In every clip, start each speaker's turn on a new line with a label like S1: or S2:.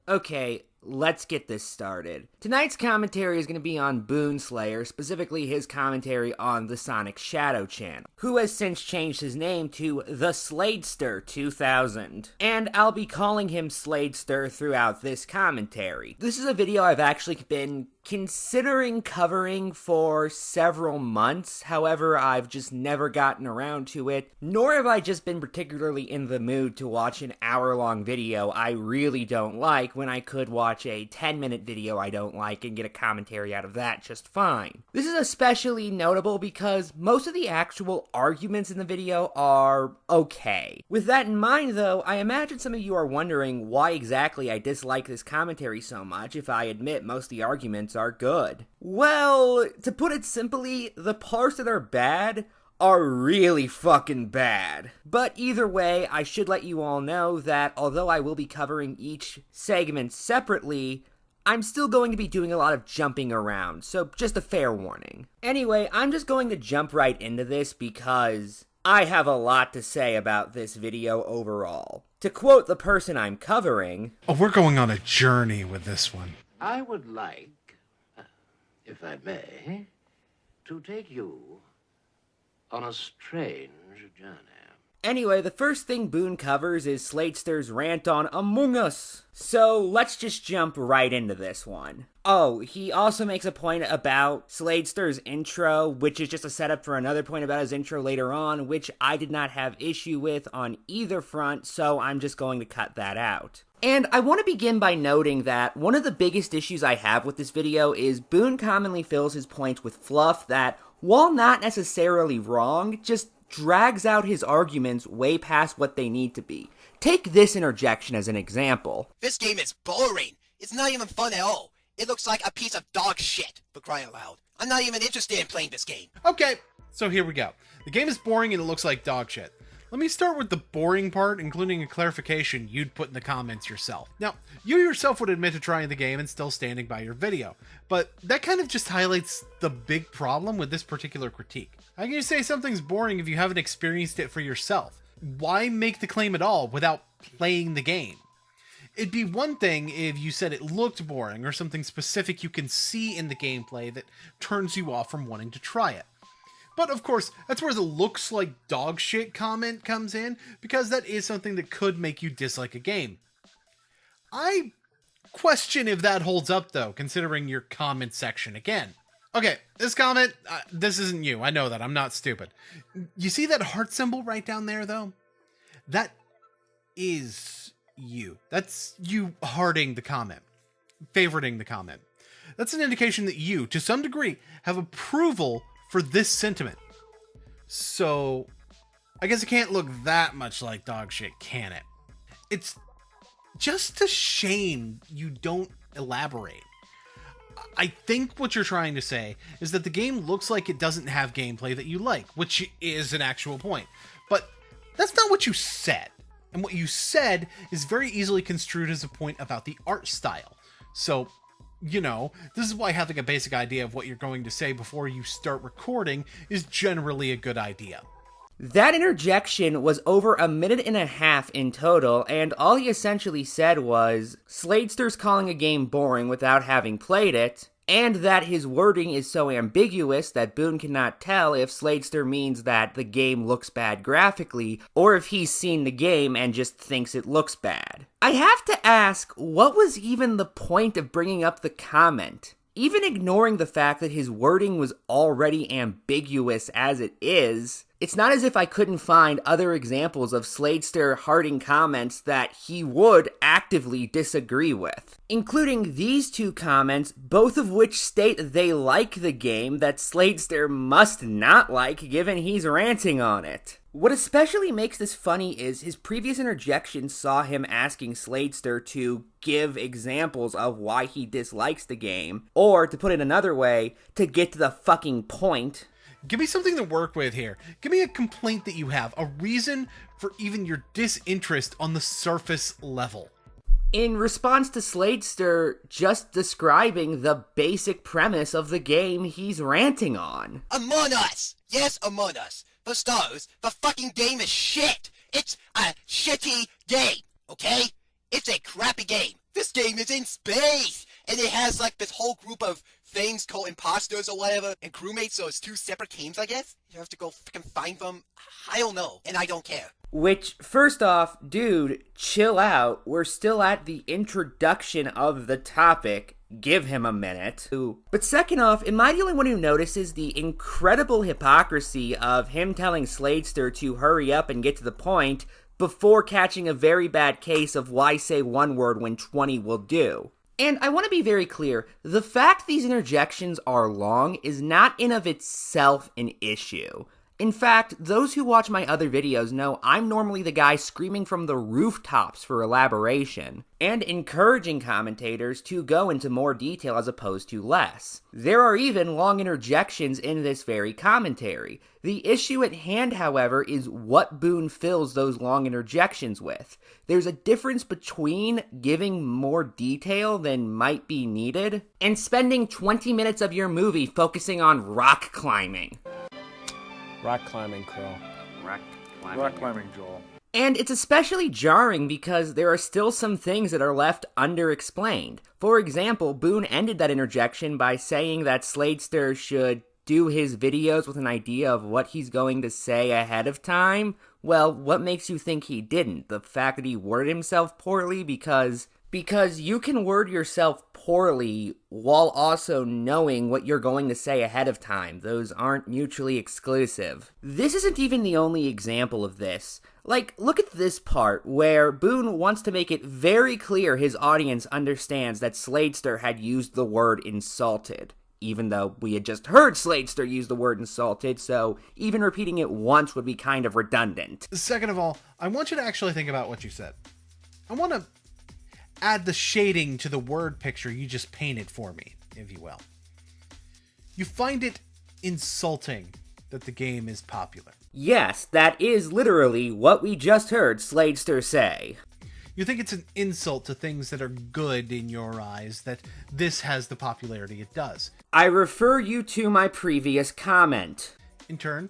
S1: Okay, let's get this started. Tonight's commentary is going to be on Boonslayer, specifically his commentary on the Sonic Shadow channel, who has since changed his name to The Sladester 2000. And I'll be calling him Sladester throughout this commentary. This is a video I've actually been considering covering for several months, however, I've just never gotten around to it, nor have I just been particularly in the mood to watch an hour-long video I really don't like when I could watch a 10-minute video I don't like and get a commentary out of that just fine. This is especially notable because most of the actual arguments in the video are okay. With that in mind, though, I imagine some of you are wondering why exactly I dislike this commentary so much if I admit most of the arguments are good. Well, to put it simply, the parts that are bad are really fucking bad. But either way, I should let you all know that although I will be covering each segment separately, I'm still going to be doing a lot of jumping around, so just a fair warning. Anyway, I'm just going to jump right into this because I have a lot to say about this video overall. To quote the person I'm covering,
S2: "Oh, we're going on a journey with this one.
S3: I would like, if I may, to take you on a strange journey."
S1: Anyway, the first thing Boon covers is Sladester's rant on Among Us. So let's just jump right into this one. Oh, he also makes a point about Sladester's intro, which is just a setup for another point about his intro later on, which I did not have issue with on either front, so I'm just going to cut that out. And I want to begin by noting that one of the biggest issues I have with this video is Boon commonly fills his points with fluff that, while not necessarily wrong, just drags out his arguments way past what they need to be. Take this interjection as an example.
S4: "This game is boring. It's not even fun at all. It looks like a piece of dog shit, for crying out loud. I'm not even interested in playing this game."
S2: Okay, so here we go. The game is boring and it looks like dog shit. Let me start with the boring part, including a clarification you'd put in the comments yourself. Now, you yourself would admit to trying the game and still standing by your video, but that kind of just highlights the big problem with this particular critique. How can you say something's boring if you haven't experienced it for yourself? Why make the claim at all without playing the game? It'd be one thing if you said it looked boring or something specific you can see in the gameplay that turns you off from wanting to try it. But of course, that's where the "looks like dog shit" comment comes in, because that is something that could make you dislike a game. I question if that holds up though, considering your comment section again. Okay, this comment, this isn't you, I know that, I'm not stupid. You see that heart symbol right down there though? That is you. That's you hearting the comment, favoriting the comment. That's an indication that you, to some degree, have approval for this sentiment. So, I guess it can't look that much like dog shit, can it? It's just a shame you don't elaborate. I think what you're trying to say is that the game looks like it doesn't have gameplay that you like, which is an actual point. But that's not what you said. And what you said is very easily construed as a point about the art style. So, you know, this is why having a basic idea of what you're going to say before you start recording is generally a good idea.
S1: That interjection was over a minute and a half in total, and all he essentially said was, Sladester's calling a game boring without having played it, and that his wording is so ambiguous that Boon cannot tell if Sladester means that the game looks bad graphically, or if he's seen the game and just thinks it looks bad. I have to ask, what was even the point of bringing up the comment? Even ignoring the fact that his wording was already ambiguous as it is, it's not as if I couldn't find other examples of Sladester hearting comments that he would actively disagree with, including these two comments, both of which state they like the game that Sladester must not like given he's ranting on it. What especially makes this funny is his previous interjection saw him asking Sladester to give examples of why he dislikes the game, or to put it another way, to get to the fucking point.
S2: Give me something to work with here. Give me a complaint that you have, a reason for even your disinterest on the surface level.
S1: In response to Sladester just describing the basic premise of the game he's ranting on.
S4: Among Us! Yes, Among Us. For starters, the fucking game is shit! It's a shitty game, okay? It's a crappy game. This game is in space! And it has like this whole group of things called imposters or whatever, and crewmates, so it's two separate teams, I guess? You have to go freaking find them? I don't know, and I don't care.
S1: Which, first off, dude, chill out. We're still at the introduction of the topic. Give him a minute. But second off, am I the only one who notices the incredible hypocrisy of him telling Sladester to hurry up and get to the point before catching a very bad case of why say one word when 20 will do? And I want to be very clear, the fact these interjections are long is not in of itself an issue. In fact, those who watch my other videos know I'm normally the guy screaming from the rooftops for elaboration, and encouraging commentators to go into more detail as opposed to less. There are even long interjections in this very commentary. The issue at hand, however, is what Boon fills those long interjections with. There's a difference between giving more detail than might be needed, and spending 20 minutes of your movie focusing on rock climbing.
S5: Rock climbing, Krill.
S6: Rock climbing, Joel.
S1: And it's especially jarring because there are still some things that are left underexplained. For example, Boon ended that interjection by saying that Sladester should do his videos with an idea of what he's going to say ahead of time. Well, what makes you think he didn't? The fact that he worded himself poorly? Because you can word yourself poorly while also knowing what you're going to say ahead of time. Those aren't mutually exclusive. This isn't even the only example of this. Like, look at this part where Boon wants to make it very clear his audience understands that Sladester had used the word insulted, even though we had just heard Sladester use the word insulted, so even repeating it once would be kind of redundant.
S2: Second of all, I want you to actually think about what you said. I want to add the shading to the word picture you just painted for me, if you will. You find it insulting that the game is popular.
S1: Yes, that is literally what we just heard Sladester say.
S2: You think it's an insult to things that are good in your eyes that this has the popularity it does.
S1: I refer you to my previous comment.
S2: In turn,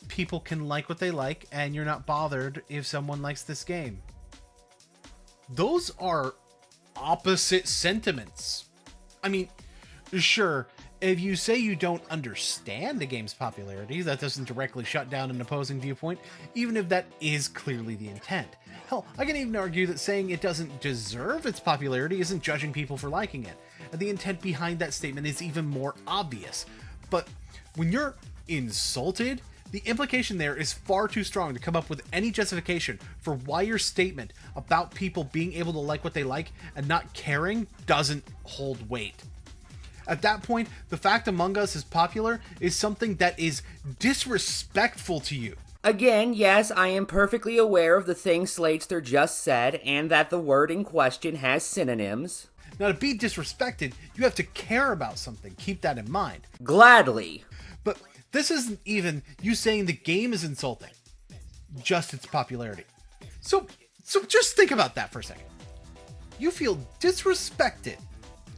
S2: people can like what they like, and you're not bothered if someone likes this game. Those are opposite sentiments. I mean, sure, if you say you don't understand the game's popularity, that doesn't directly shut down an opposing viewpoint, even if that is clearly the intent. Hell, I can even argue that saying it doesn't deserve its popularity isn't judging people for liking it, and the intent behind that statement is even more obvious. But when you're insulted, the implication there is far too strong to come up with any justification for why your statement about people being able to like what they like and not caring doesn't hold weight. At that point, the fact Among Us is popular is something that is disrespectful to you.
S1: Again, yes, I am perfectly aware of the things Sladester just said, and that the word in question has synonyms.
S2: Now, to be disrespected, you have to care about something. Keep that in mind.
S1: Gladly.
S2: But this isn't even you saying the game is insulting, just its popularity. So just think about that for a second. You feel disrespected,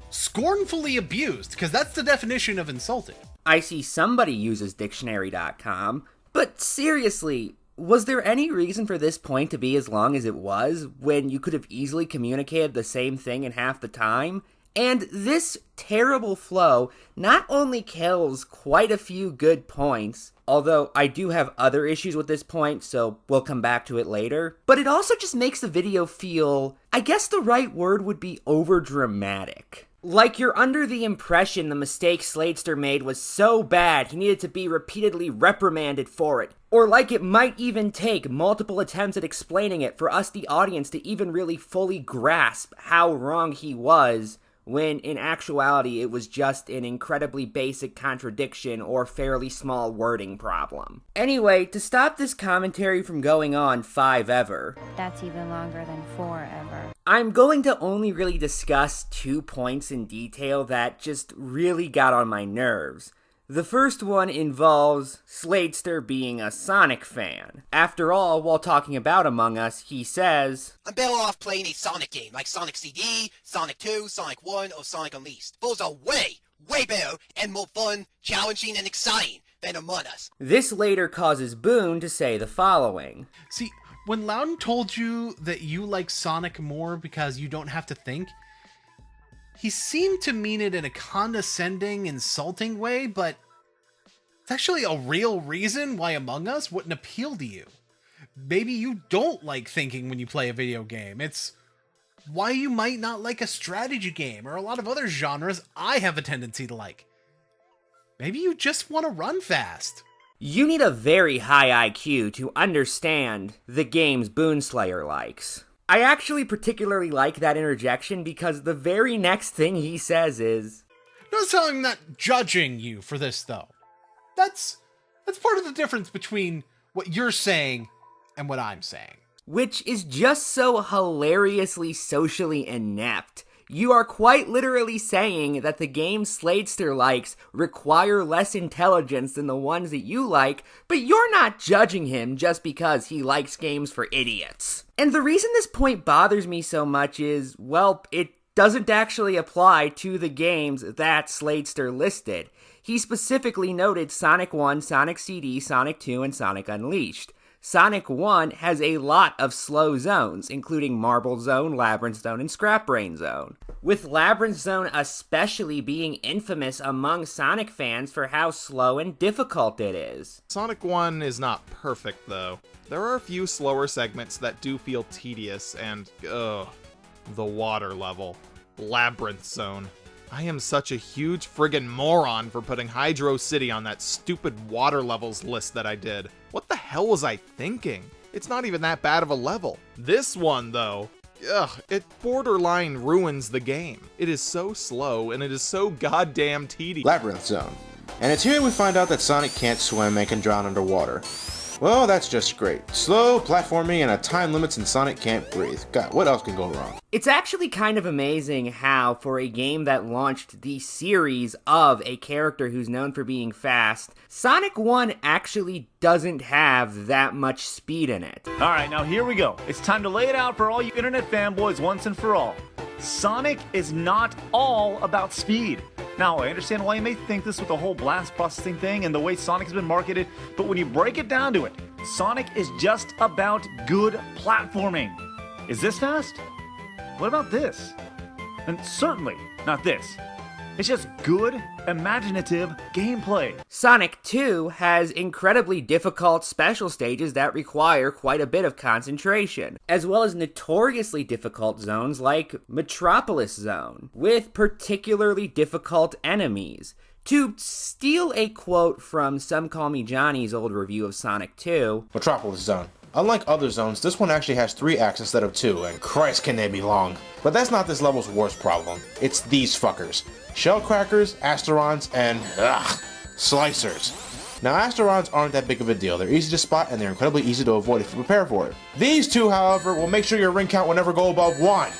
S2: scornfully abused, because that's the definition of insulted.
S1: I see somebody uses dictionary.com, but seriously, was there any reason for this point to be as long as it was, when you could have easily communicated the same thing in half the time? And this terrible flow not only kills quite a few good points, although I do have other issues with this point, so we'll come back to it later, but it also just makes the video feel, I guess the right word would be overdramatic. Like you're under the impression the mistake Sladester made was so bad he needed to be repeatedly reprimanded for it. Or like it might even take multiple attempts at explaining it for us, the audience, to even really fully grasp how wrong he was, when in actuality it was just an incredibly basic contradiction or fairly small wording problem. Anyway, to stop this commentary from going on 5 ever,
S7: that's even longer than 4 ever,
S1: I'm going to only really discuss 2 points in detail that just really got on my nerves. The first one involves Sladester being a Sonic fan. After all, while talking about Among Us, he says,
S4: I'm better off playing a Sonic game like Sonic CD, Sonic 2, Sonic 1, or Sonic Unleashed. Those are way better and more fun, challenging, and exciting than Among Us.
S1: This later causes Boon to say the following.
S2: See, When Loudon told you that you like Sonic more because you don't have to think, he seemed to mean it in a condescending, insulting way, but it's actually a real reason why Among Us wouldn't appeal to you. Maybe you don't like thinking when you play a video game. It's why you might not like a strategy game or a lot of other genres I have a tendency to like. Maybe you just want to run fast.
S1: You need a very high IQ to understand the games Boonslayer likes. I actually particularly like that interjection because the very next thing he says is,
S2: Notice how I'm not judging you for this, though. That's part of the difference between what you're saying and what I'm saying.
S1: which is just so hilariously socially inept. You are quite literally saying that the games Sladester likes require less intelligence than the ones that you like, but you're not judging him just because he likes games for idiots. And the reason this point bothers me so much is, well, it doesn't actually apply to the games that Sladester listed. He specifically noted Sonic 1, Sonic CD, Sonic 2, and Sonic Unleashed. Sonic 1 has a lot of slow zones, including Marble Zone, Labyrinth Zone, and Scrap Brain Zone, with Labyrinth Zone especially being infamous among Sonic fans for how slow and difficult it is.
S8: Sonic 1 is not perfect, though. There are a few slower segments that do feel tedious, and, the water level. Labyrinth Zone. I am such a huge friggin' moron for putting Hydro City on that stupid water levels list that I did. What the hell was I thinking? It's not even that bad of a level. This one, though, it borderline ruins the game. It is so slow, and it is so goddamn tedious.
S9: Labyrinth Zone. And it's here we find out that Sonic can't swim and can drown underwater. Well, that's just great. Slow, platforming, and a time limit since Sonic can't breathe. God, what else can go wrong?
S1: It's actually kind of amazing how, for a game that launched the series of a character who's known for being fast, Sonic 1 actually doesn't have that much speed in it.
S6: Alright, now here we go. It's time to lay it out for all you internet fanboys once and for all. Sonic is not all about speed. Now, I understand why you may think this with the whole blast processing thing and the way Sonic has been marketed, but when you break it down to it, Sonic is just about good platforming. Is this fast? What about this? And certainly not this. It's just good, imaginative gameplay.
S1: Sonic 2 has incredibly difficult special stages that require quite a bit of concentration, as well as notoriously difficult zones like Metropolis Zone, with particularly difficult enemies. To steal a quote from Some Call Me Johnny's old review of Sonic 2,
S9: Metropolis Zone. Unlike other zones, this one actually has 3 acts instead of 2, and Christ can they be long. But that's not this level's worst problem. It's these fuckers. Shellcrackers, Asterons, and, Slicers. Now, Asterons aren't that big of a deal. They're easy to spot, and they're incredibly easy to avoid if you prepare for it. These two, however, will make sure your ring count will never go above 1.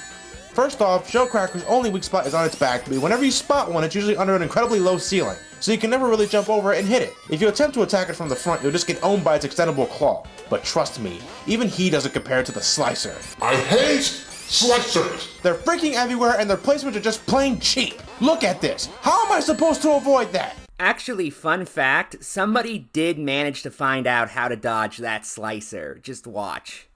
S9: First off, Shellcracker's only weak spot is on its back, but whenever you spot one, it's usually under an incredibly low ceiling, so you can never really jump over it and hit it. If you attempt to attack it from the front, you'll just get owned by its extendable claw. But trust me, even he doesn't compare to the Slicer.
S10: I hate Slicers!
S9: They're freaking everywhere, and their placements are just plain cheap. Look at this. How am I supposed to avoid that?
S1: Actually, fun fact, somebody did manage to find out how to dodge that Slicer. Just watch.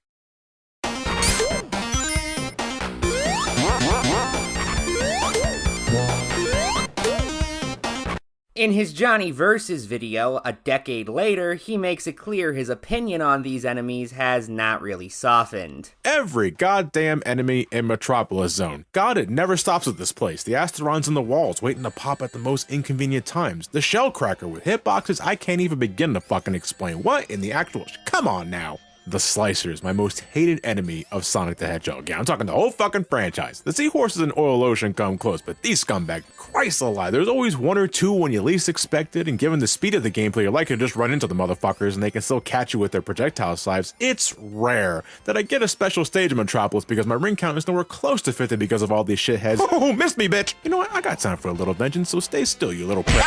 S1: In his Johnny Versus video, a decade later, he makes it clear his opinion on these enemies has not really softened.
S11: Every goddamn enemy in Metropolis Zone. God, it never stops at this place. The Asterons in the walls waiting to pop at the most inconvenient times. The Shellcracker with hitboxes I can't even begin to fucking explain. What in the actual come on now. The Slicers, my most hated enemy of Sonic the Hedgehog. Yeah, I'm talking the whole fucking franchise. The Seahorses and Oil Ocean come close, but these scumbags, Christ alive, there's always one or two when you least expect it, and given the speed of the gameplay, you're likely to just run into the motherfuckers and they can still catch you with their projectile slides. It's rare that I get a special stage in Metropolis because my ring count is nowhere close to 50 because of all these shitheads. Oh, missed me, bitch! You know what? I got time for a little vengeance, so stay still, you little prick.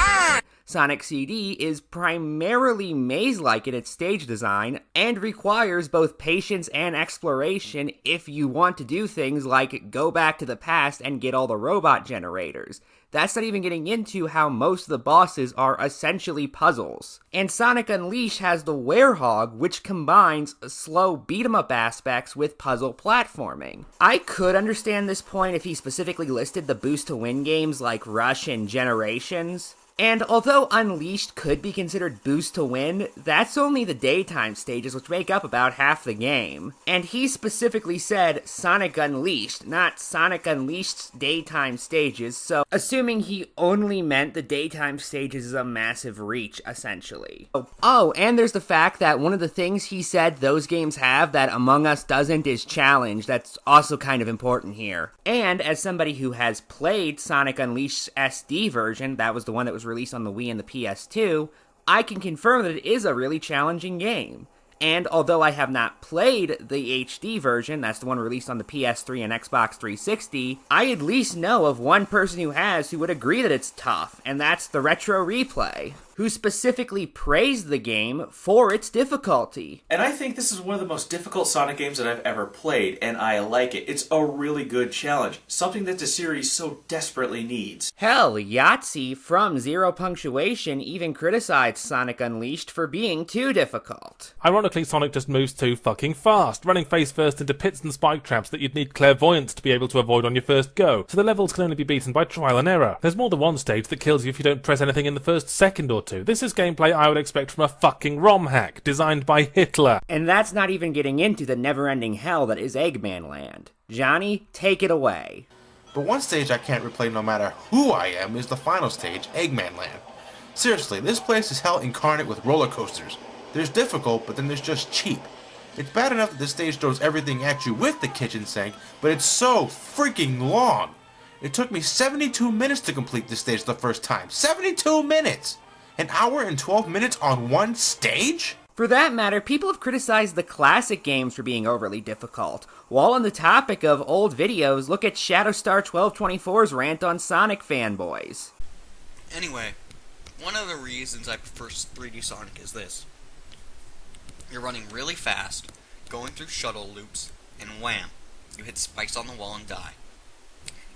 S1: Sonic CD is primarily maze-like in its stage design and requires both patience and exploration if you want to do things like go back to the past and get all the robot generators. That's not even getting into how most of the bosses are essentially puzzles. And Sonic Unleashed has the Werehog, which combines slow beat-em-up aspects with puzzle platforming. I could understand this point if he specifically listed the boost to win games like Rush and Generations. And although Unleashed could be considered boost to win, that's only the daytime stages, which make up about half the game. And he specifically said Sonic Unleashed, not Sonic Unleashed's daytime stages, so assuming he only meant the daytime stages is a massive reach, essentially. Oh, and there's the fact that one of the things he said those games have that Among Us doesn't is challenge. That's also kind of important here. And as somebody who has played Sonic Unleashed SD version, that was the one that was released on the Wii and the PS2, I can confirm that it is a really challenging game. And although I have not played the HD version, that's the one released on the PS3 and Xbox 360, I at least know of one person who has who would agree that it's tough, and that's the Retro Replay, who specifically praised the game for its difficulty.
S12: And I think this is one of the most difficult Sonic games that I've ever played, and I like it. It's a really good challenge, something that the series so desperately needs.
S1: Hell, Yahtzee from Zero Punctuation even criticized Sonic Unleashed for being too difficult.
S13: Ironically, Sonic just moves too fucking fast, running face first into pits and spike traps that you'd need clairvoyance to be able to avoid on your first go, so the levels can only be beaten by trial and error. There's more than one stage that kills you if you don't press anything in the first second or two. This is gameplay I would expect from a fucking ROM hack, designed by Hitler.
S1: And that's not even getting into the never-ending hell that is Eggman Land. Johnny, take it away.
S9: But one stage I can't replay no matter who I am is the final stage, Eggman Land. Seriously, this place is hell incarnate with roller coasters. There's difficult, but then there's just cheap. It's bad enough that this stage throws everything at you with the kitchen sink, but it's so freaking long. It took me 72 minutes to complete this stage the first time. 72 minutes! An hour and 12 minutes on one stage?
S1: For that matter, people have criticized the classic games for being overly difficult. While on the topic of old videos, look at Shadowstar 1224's rant on Sonic fanboys.
S14: Anyway, one of the reasons I prefer 3D Sonic is this. You're running really fast, going through shuttle loops, and wham, you hit spikes on the wall and die.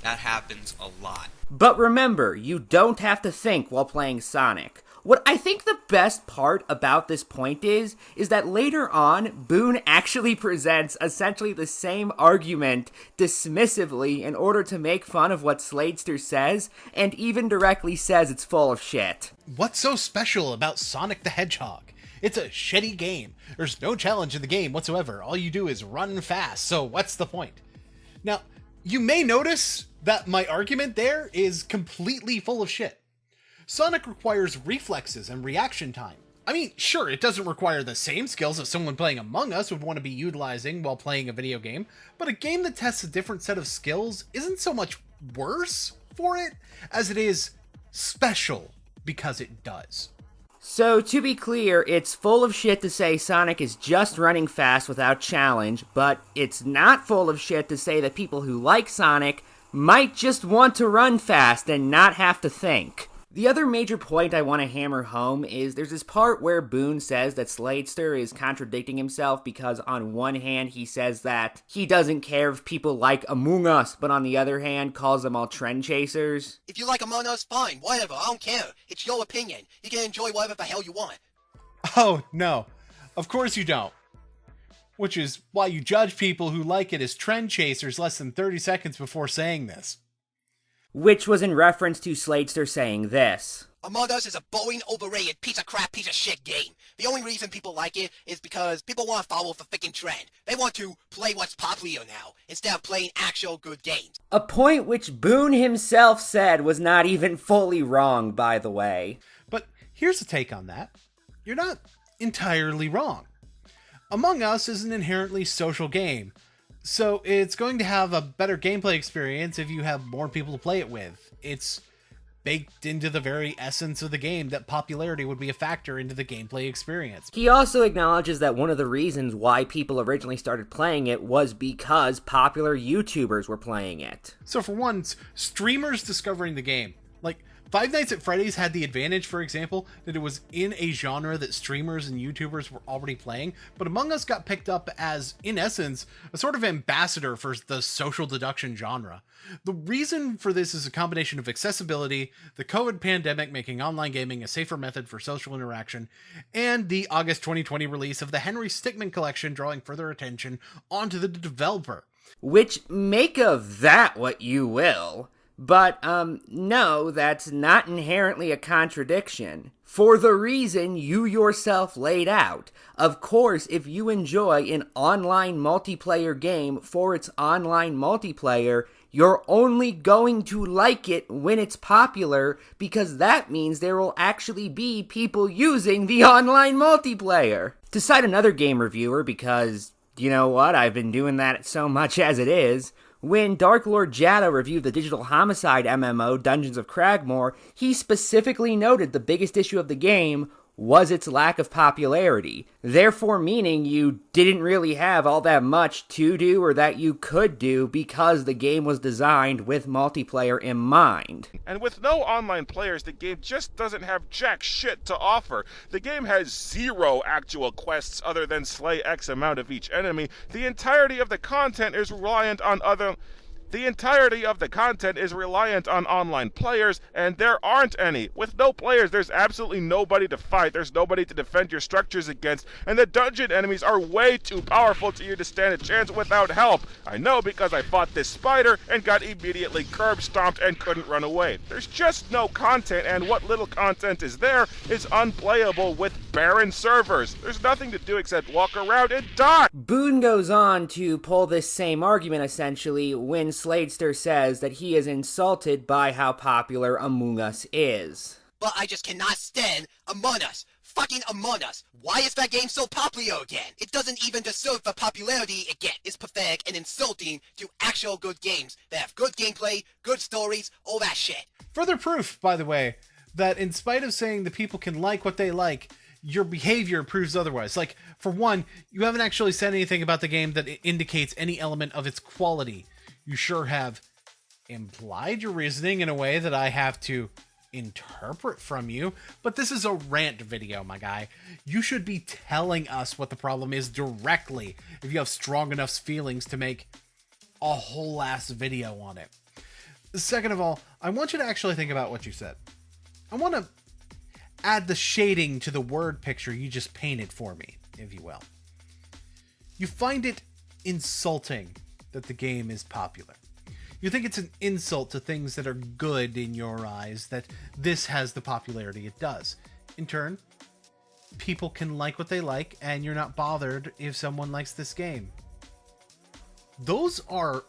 S14: That happens a lot.
S1: But remember, you don't have to think while playing Sonic. What I think the best part about this point is that later on, Boon actually presents essentially the same argument dismissively in order to make fun of what Sladester says, and even directly says it's full of shit.
S2: What's so special about Sonic the Hedgehog? It's a shitty game. There's no challenge in the game whatsoever. All you do is run fast, so what's the point? Now, you may notice that my argument there is completely full of shit. Sonic requires reflexes and reaction time. I mean, sure, it doesn't require the same skills that someone playing Among Us would want to be utilizing while playing a video game, but a game that tests a different set of skills isn't so much worse for it as it is special because it does.
S1: So, to be clear, it's full of shit to say Sonic is just running fast without challenge, but it's not full of shit to say that people who like Sonic might just want to run fast and not have to think. The other major point I want to hammer home is there's this part where Boon says that Sladester is contradicting himself because on one hand he says that he doesn't care if people like Among Us, but on the other hand calls them all trend chasers.
S4: If you like Among Us, fine, whatever, I don't care. It's your opinion. You can enjoy whatever the hell you want.
S2: Oh, no. Of course you don't. Which is why you judge people who like it as trend chasers less than 30 seconds before saying this.
S1: Which was in reference to Sladester saying this.
S4: Among Us is a boring, overrated, piece of crap, piece of shit game. The only reason people like it is because people want to follow the freaking trend. They want to play what's popular now, instead of playing actual good games.
S1: A point which Boon himself said was not even fully wrong, by the way.
S2: But here's a take on that. You're not entirely wrong. Among Us is an inherently social game, so it's going to have a better gameplay experience if you have more people to play it with. It's baked into the very essence of the game that popularity would be a factor into the gameplay experience.
S1: He also acknowledges that one of the reasons why people originally started playing it was because popular YouTubers were playing it.
S2: So for one, streamers discovering the game, like Five Nights at Freddy's had the advantage, for example, that it was in a genre that streamers and YouTubers were already playing, but Among Us got picked up as, in essence, a sort of ambassador for the social deduction genre. The reason for this is a combination of accessibility, the COVID pandemic making online gaming a safer method for social interaction, and the August 2020 release of the Henry Stickmin collection drawing further attention onto the developer.
S1: Which, make of that what you will. But, no, that's not inherently a contradiction. For the reason you yourself laid out. Of course, if you enjoy an online multiplayer game for its online multiplayer, you're only going to like it when it's popular, because that means there will actually be people using the online multiplayer. To cite another game reviewer, because, you know what, I've been doing that so much as it is, when Dark Lord Jado reviewed the digital homicide MMO Dungeons of Cragmore, he specifically noted the biggest issue of the game was its lack of popularity, therefore meaning you didn't really have all that much to do or that you could do because the game was designed with multiplayer in mind.
S15: And with no online players, the game just doesn't have jack shit to offer. The game has 0 actual quests other than slay X amount of each enemy. The entirety of the content is reliant on online players, and there aren't any. With no players, there's absolutely nobody to fight, there's nobody to defend your structures against, and the dungeon enemies are way too powerful to you to stand a chance without help. I know because I fought this spider and got immediately curb stomped and couldn't run away. There's just no content, and what little content is there is unplayable with barren servers. There's nothing to do except walk around and die!
S1: Boon goes on to pull this same argument essentially when Sladester says that he is insulted by how popular Among Us is.
S4: But I just cannot stand Among Us. Fucking Among Us. Why is that game so popular again? It doesn't even deserve the popularity it gets. It's pathetic and insulting to actual good games that have good gameplay, good stories, all that shit.
S2: Further proof, by the way, that in spite of saying the people can like what they like, your behavior proves otherwise. Like, for one, you haven't actually said anything about the game that indicates any element of its quality. You sure have implied your reasoning in a way that I have to interpret from you, but this is a rant video, my guy. You should be telling us what the problem is directly if you have strong enough feelings to make a whole ass video on it. Second of all, I want you to actually think about what you said. I want to add the shading to the word picture you just painted for me, if you will. You find it insulting that the game is popular. You think it's an insult to things that are good in your eyes that this has the popularity it does. In turn, people can like what they like, and you're not bothered if someone likes this game. Those are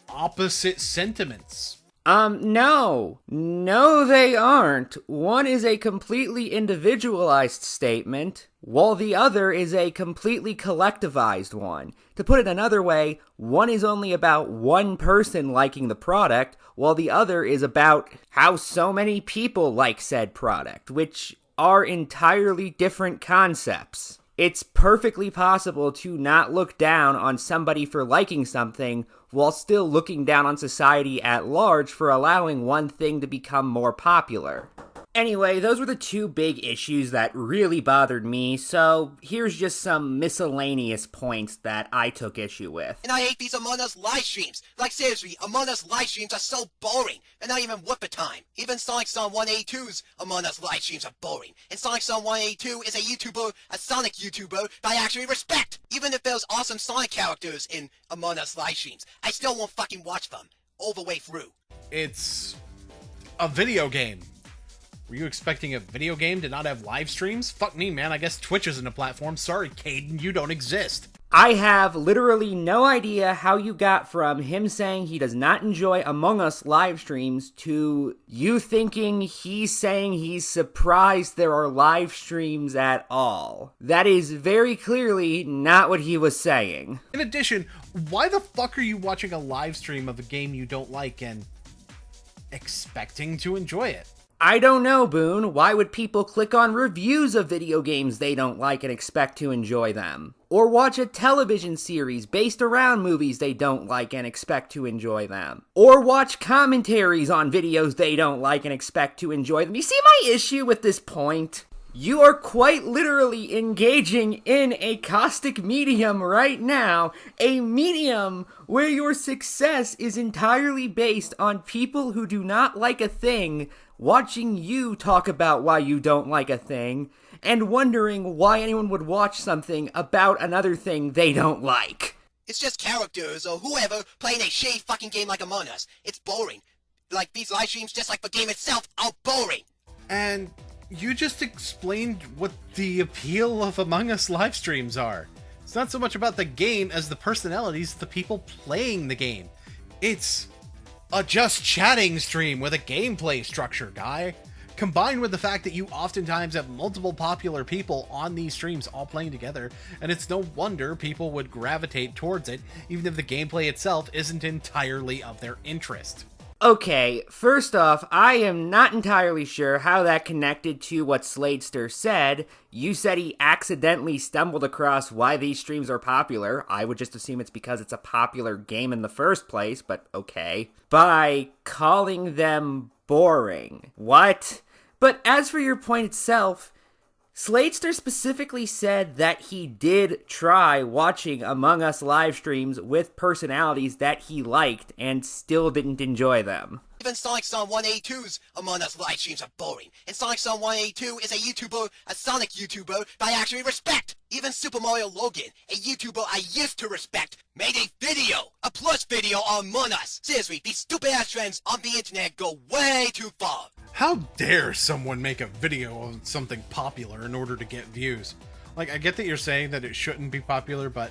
S2: opposite sentiments.
S1: No, they aren't. One is a completely individualized statement, while the other is a completely collectivized one. To put it another way, one is only about one person liking the product, while the other is about how so many people like said product, which are entirely different concepts. It's perfectly possible to not look down on somebody for liking something while still looking down on society at large for allowing one thing to become more popular. Anyway, those were the two big issues that really bothered me, so here's just some miscellaneous points that I took issue with.
S4: And I hate these Among Us live streams. Like seriously, Among Us live streams are so boring. They're not even worth the time. Even Sonic Song 182's Among Us live streams are boring. And Sonic Song 182 is a Sonic YouTuber that I actually respect. Even if there's awesome Sonic characters in Among Us live streams, I still won't fucking watch them all the way through.
S2: It's a video game. Were you expecting a video game to not have live streams? Fuck me, man. I guess Twitch isn't a platform. Sorry, Caden, you don't exist.
S1: I have literally no idea how you got from him saying he does not enjoy Among Us live streams to you thinking he's saying he's surprised there are live streams at all. That is very clearly not what he was saying.
S2: In addition, why the fuck are you watching a live stream of a game you don't like and expecting to enjoy it?
S1: I don't know, Boone. Why would people click on reviews of video games they don't like and expect to enjoy them? Or watch a television series based around movies they don't like and expect to enjoy them? Or watch commentaries on videos they don't like and expect to enjoy them? You see my issue with this point? You are quite literally engaging in a caustic medium right now, a medium where your success is entirely based on people who do not like a thing watching you talk about why you don't like a thing, and wondering why anyone would watch something about another thing they don't like.
S4: It's just characters or whoever playing a shitty fucking game like Among Us. It's boring. Like, these live streams, just like the game itself, are boring.
S2: And you just explained what the appeal of Among Us live streams are. It's not so much about the game as the personalities of the people playing the game. It's a just chatting stream with a gameplay structure, guy. Combined with the fact that you oftentimes have multiple popular people on these streams all playing together, and it's no wonder people would gravitate towards it, even if the gameplay itself isn't entirely of their interest.
S1: Okay, first off, I am not entirely sure how that connected to what Sladester said. You said he accidentally stumbled across why these streams are popular. I would just assume it's because it's a popular game in the first place, but okay. By calling them boring. What? But as for your point itself, Sladester specifically said that he did try watching Among Us live streams with personalities that he liked and still didn't enjoy them.
S4: Even Sonic Son 182's Among Us live streams are boring. And Sonic Son 182 is a YouTuber, a Sonic YouTuber that I actually respect. Even Super Mario Logan, a YouTuber I used to respect, made a video, a plus video on Among Us. Seriously, these stupid ass trends on the internet go way too far.
S2: How dare someone make a video of something popular in order to get views? Like, I get that you're saying that it shouldn't be popular, but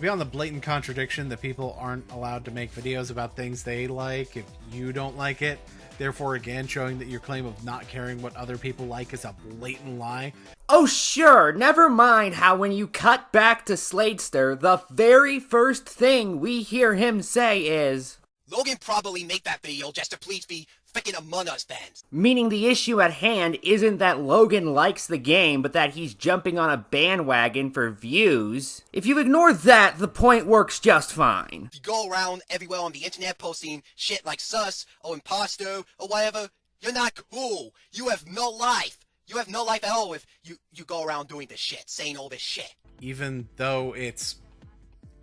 S2: beyond the blatant contradiction that people aren't allowed to make videos about things they like if you don't like it, therefore again showing that your claim of not caring what other people like is a blatant lie.
S1: Oh sure, never mind how when you cut back to Sladester, the very first thing we hear him say is,
S4: Logan probably made that video just to please the frickin' Among Us fans.
S1: Meaning the issue at hand isn't that Logan likes the game, but that he's jumping on a bandwagon for views. If you ignore that, the point works just fine.
S4: If you go around everywhere on the internet posting shit like sus or imposter or whatever, you're not cool. You have no life. You have no life at all if you go around doing this shit, saying all this shit.
S2: Even though it's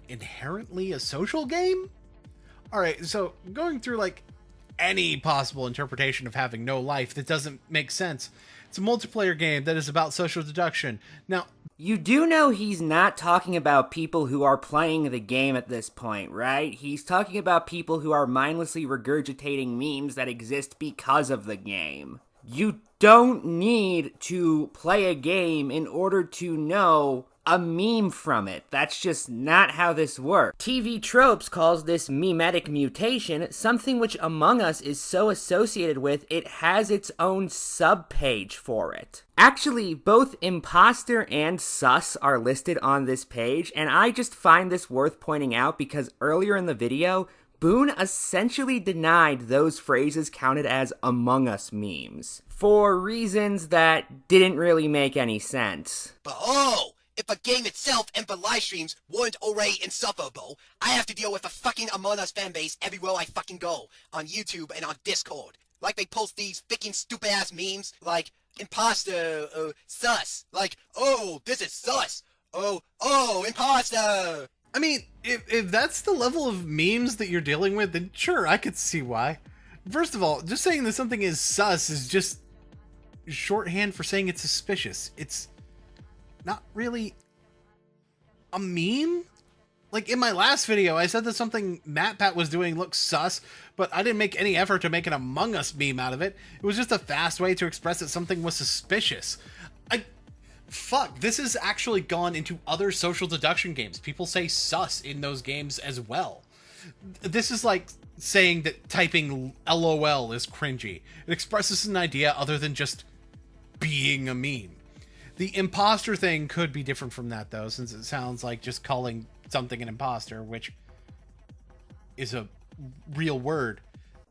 S2: inherently a social game? Alright, so going through like any possible interpretation of having no life that doesn't make sense. It's a multiplayer game that is about social deduction. Now,
S1: you do know he's not talking about people who are playing the game at this point, right? He's talking about people who are mindlessly regurgitating memes that exist because of the game. You don't need to play a game in order to know a meme from it. That's just not how this works. TV Tropes calls this memetic mutation, something which Among Us is so associated with, it has its own subpage for it. Actually, both imposter and sus are listed on this page, and I just find this worth pointing out because earlier in the video, Boone essentially denied those phrases counted as Among Us memes, for reasons that didn't really make any sense.
S4: But if a game itself and the live streams weren't already insufferable, I have to deal with a fucking Among Us fanbase everywhere I fucking go, on YouTube and on Discord. Like they post these fucking stupid ass memes, like imposter, sus. Like, oh, this is sus. Oh, imposter.
S2: I mean, if that's the level of memes that you're dealing with, then sure, I could see why. First of all, just saying that something is sus is just shorthand for saying it's suspicious. It's not really a meme. Like in my last video, I said that something MatPat was doing looked sus, but I didn't make any effort to make an Among Us meme out of it. It was just a fast way to express that something was suspicious. Fuck, this has actually gone into other social deduction games. People say sus in those games as well. This is like saying that typing LOL is cringy. It expresses an idea other than just being a meme. The imposter thing could be different from that, though, since it sounds like just calling something an imposter, which is a real word.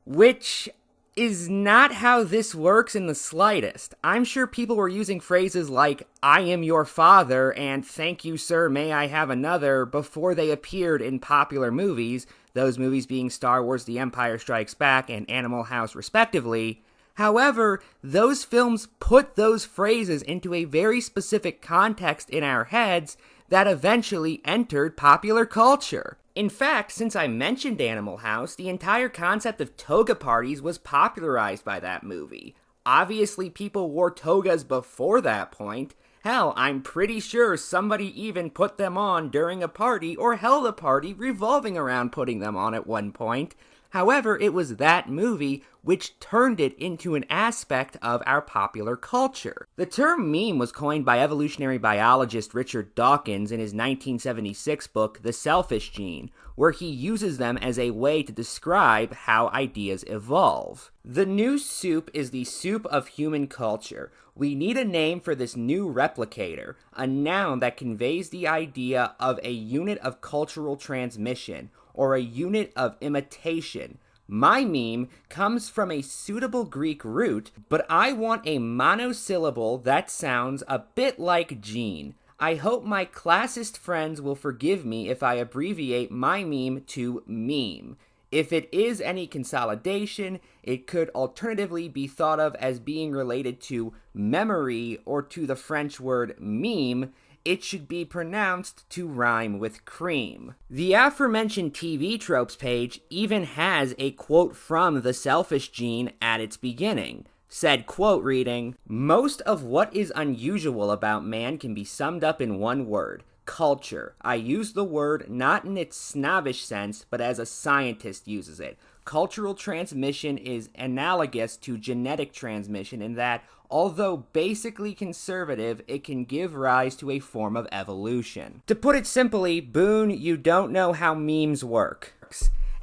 S1: Which is not how this works in the slightest. I'm sure people were using phrases like, "I am your father," and "Thank you, sir, may I have another," before they appeared in popular movies, those movies being Star Wars The Empire Strikes Back and Animal House respectively. However, those films put those phrases into a very specific context in our heads that eventually entered popular culture. In fact, since I mentioned Animal House, the entire concept of toga parties was popularized by that movie. Obviously, people wore togas before that point. Hell, I'm pretty sure somebody even put them on during a party or held a party revolving around putting them on at one point. However, it was that movie which turned it into an aspect of our popular culture. The term meme was coined by evolutionary biologist Richard Dawkins in his 1976 book, The Selfish Gene, where he uses them as a way to describe how ideas evolve. The new soup is the soup of human culture. We need a name for this new replicator, a noun that conveys the idea of a unit of cultural transmission, or a unit of imitation. My meme comes from a suitable Greek root, but I want a monosyllable that sounds a bit like gene. I hope my classist friends will forgive me if I abbreviate my meme to meme. If it is any consolidation, it could alternatively be thought of as being related to memory or to the French word meme. It should be pronounced to rhyme with cream. The aforementioned TV tropes page even has a quote from The Selfish Gene at its beginning. Said quote reading, "Most of what is unusual about man can be summed up in one word, culture. I use the word not in its snobbish sense, but as a scientist uses it. Cultural transmission is analogous to genetic transmission in that, although basically conservative, it can give rise to a form of evolution." To put it simply, Boone, you don't know how memes work.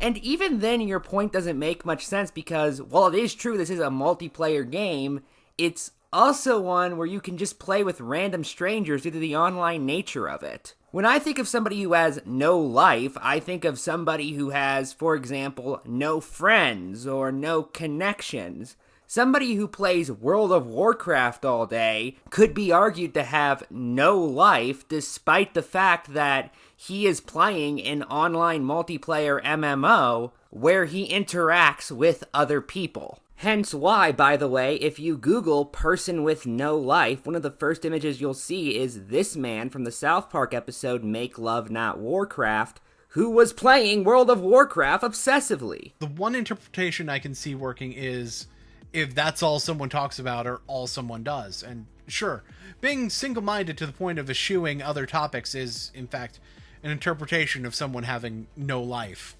S1: And even then, your point doesn't make much sense because, while it is true this is a multiplayer game, it's also one where you can just play with random strangers due to the online nature of it. When I think of somebody who has no life, I think of somebody who has, for example, no friends or no connections. Somebody who plays World of Warcraft all day could be argued to have no life despite the fact that he is playing an online multiplayer MMO where he interacts with other people. Hence why, by the way, if you Google person with no life, one of the first images you'll see is this man from the South Park episode Make Love Not Warcraft, who was playing World of Warcraft obsessively.
S2: The one interpretation I can see working is if that's all someone talks about or all someone does. And sure, being single-minded to the point of eschewing other topics is, in fact, an interpretation of someone having no life.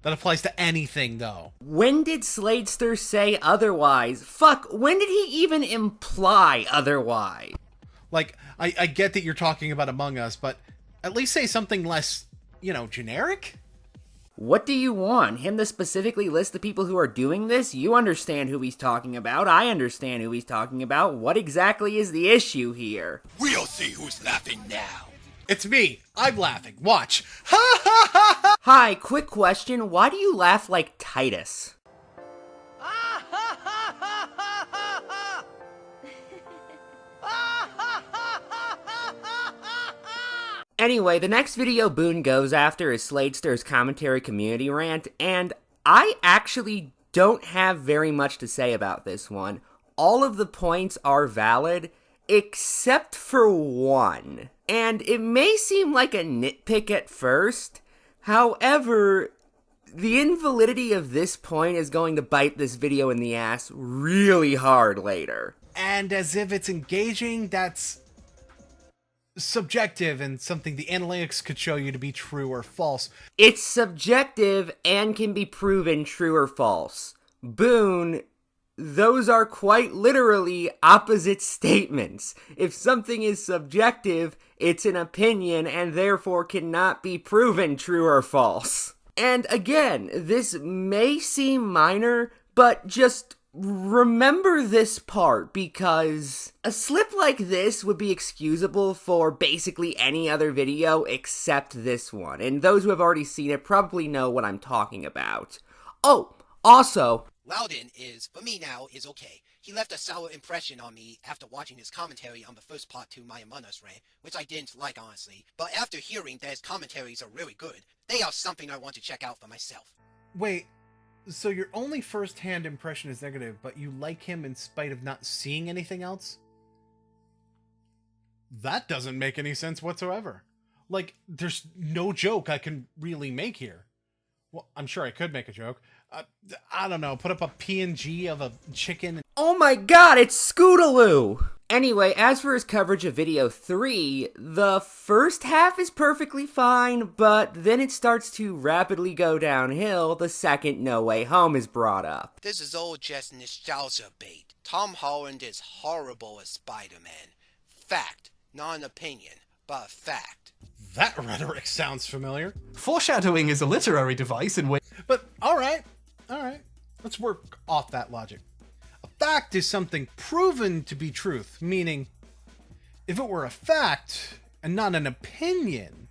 S2: That applies to anything, though.
S1: When did Sladester say otherwise? Fuck, when did he even imply otherwise?
S2: Like, I get that you're talking about Among Us, but at least say something less, generic?
S1: What do you want? Him to specifically list the people who are doing this? You understand who he's talking about. I understand who he's talking about. What exactly is the issue here?
S10: We'll see who's laughing now.
S2: It's me. I'm laughing. Watch.
S1: Hi, quick question. Why do you laugh like Titus? Anyway, the next video Boone goes after is Sladester's commentary community rant, and I actually don't have very much to say about this one. All of the points are valid, except for one. And it may seem like a nitpick at first, however, the invalidity of this point is going to bite this video in the ass really hard later.
S2: And as if it's engaging, that's subjective and something the analytics could show you to be true or false.
S1: It's subjective and can be proven true or false. Boone, those are quite literally opposite statements. If something is subjective, it's an opinion and therefore cannot be proven true or false. And again, this may seem minor, but just remember this part, because a slip like this would be excusable for basically any other video except this one, and those who have already seen it probably know what I'm talking about. Oh, also,
S4: Loudon is, for me now, is okay. He left a sour impression on me after watching his commentary on the first part to my Among Us rant, which I didn't like, honestly. But after hearing that his commentaries are really good, they are something I want to check out for myself.
S2: Wait, so your only first-hand impression is negative, but you like him in spite of not seeing anything else? That doesn't make any sense whatsoever. Like, there's no joke I can really make here. Well, I'm sure I could make a joke. I don't know, put up a PNG of a chicken.
S1: Oh my god, it's Scootaloo! Anyway, as for his coverage of Video 3, the first half is perfectly fine, but then it starts to rapidly go downhill the second No Way Home is brought up.
S4: This is all just nostalgia bait. Tom Holland is horrible as Spider-Man. Fact, not an opinion, but a fact.
S2: That rhetoric sounds familiar.
S16: Foreshadowing is a literary device in which...
S2: But, alright. Let's work off that logic. A fact is something proven to be truth, meaning, if it were a fact and not an opinion,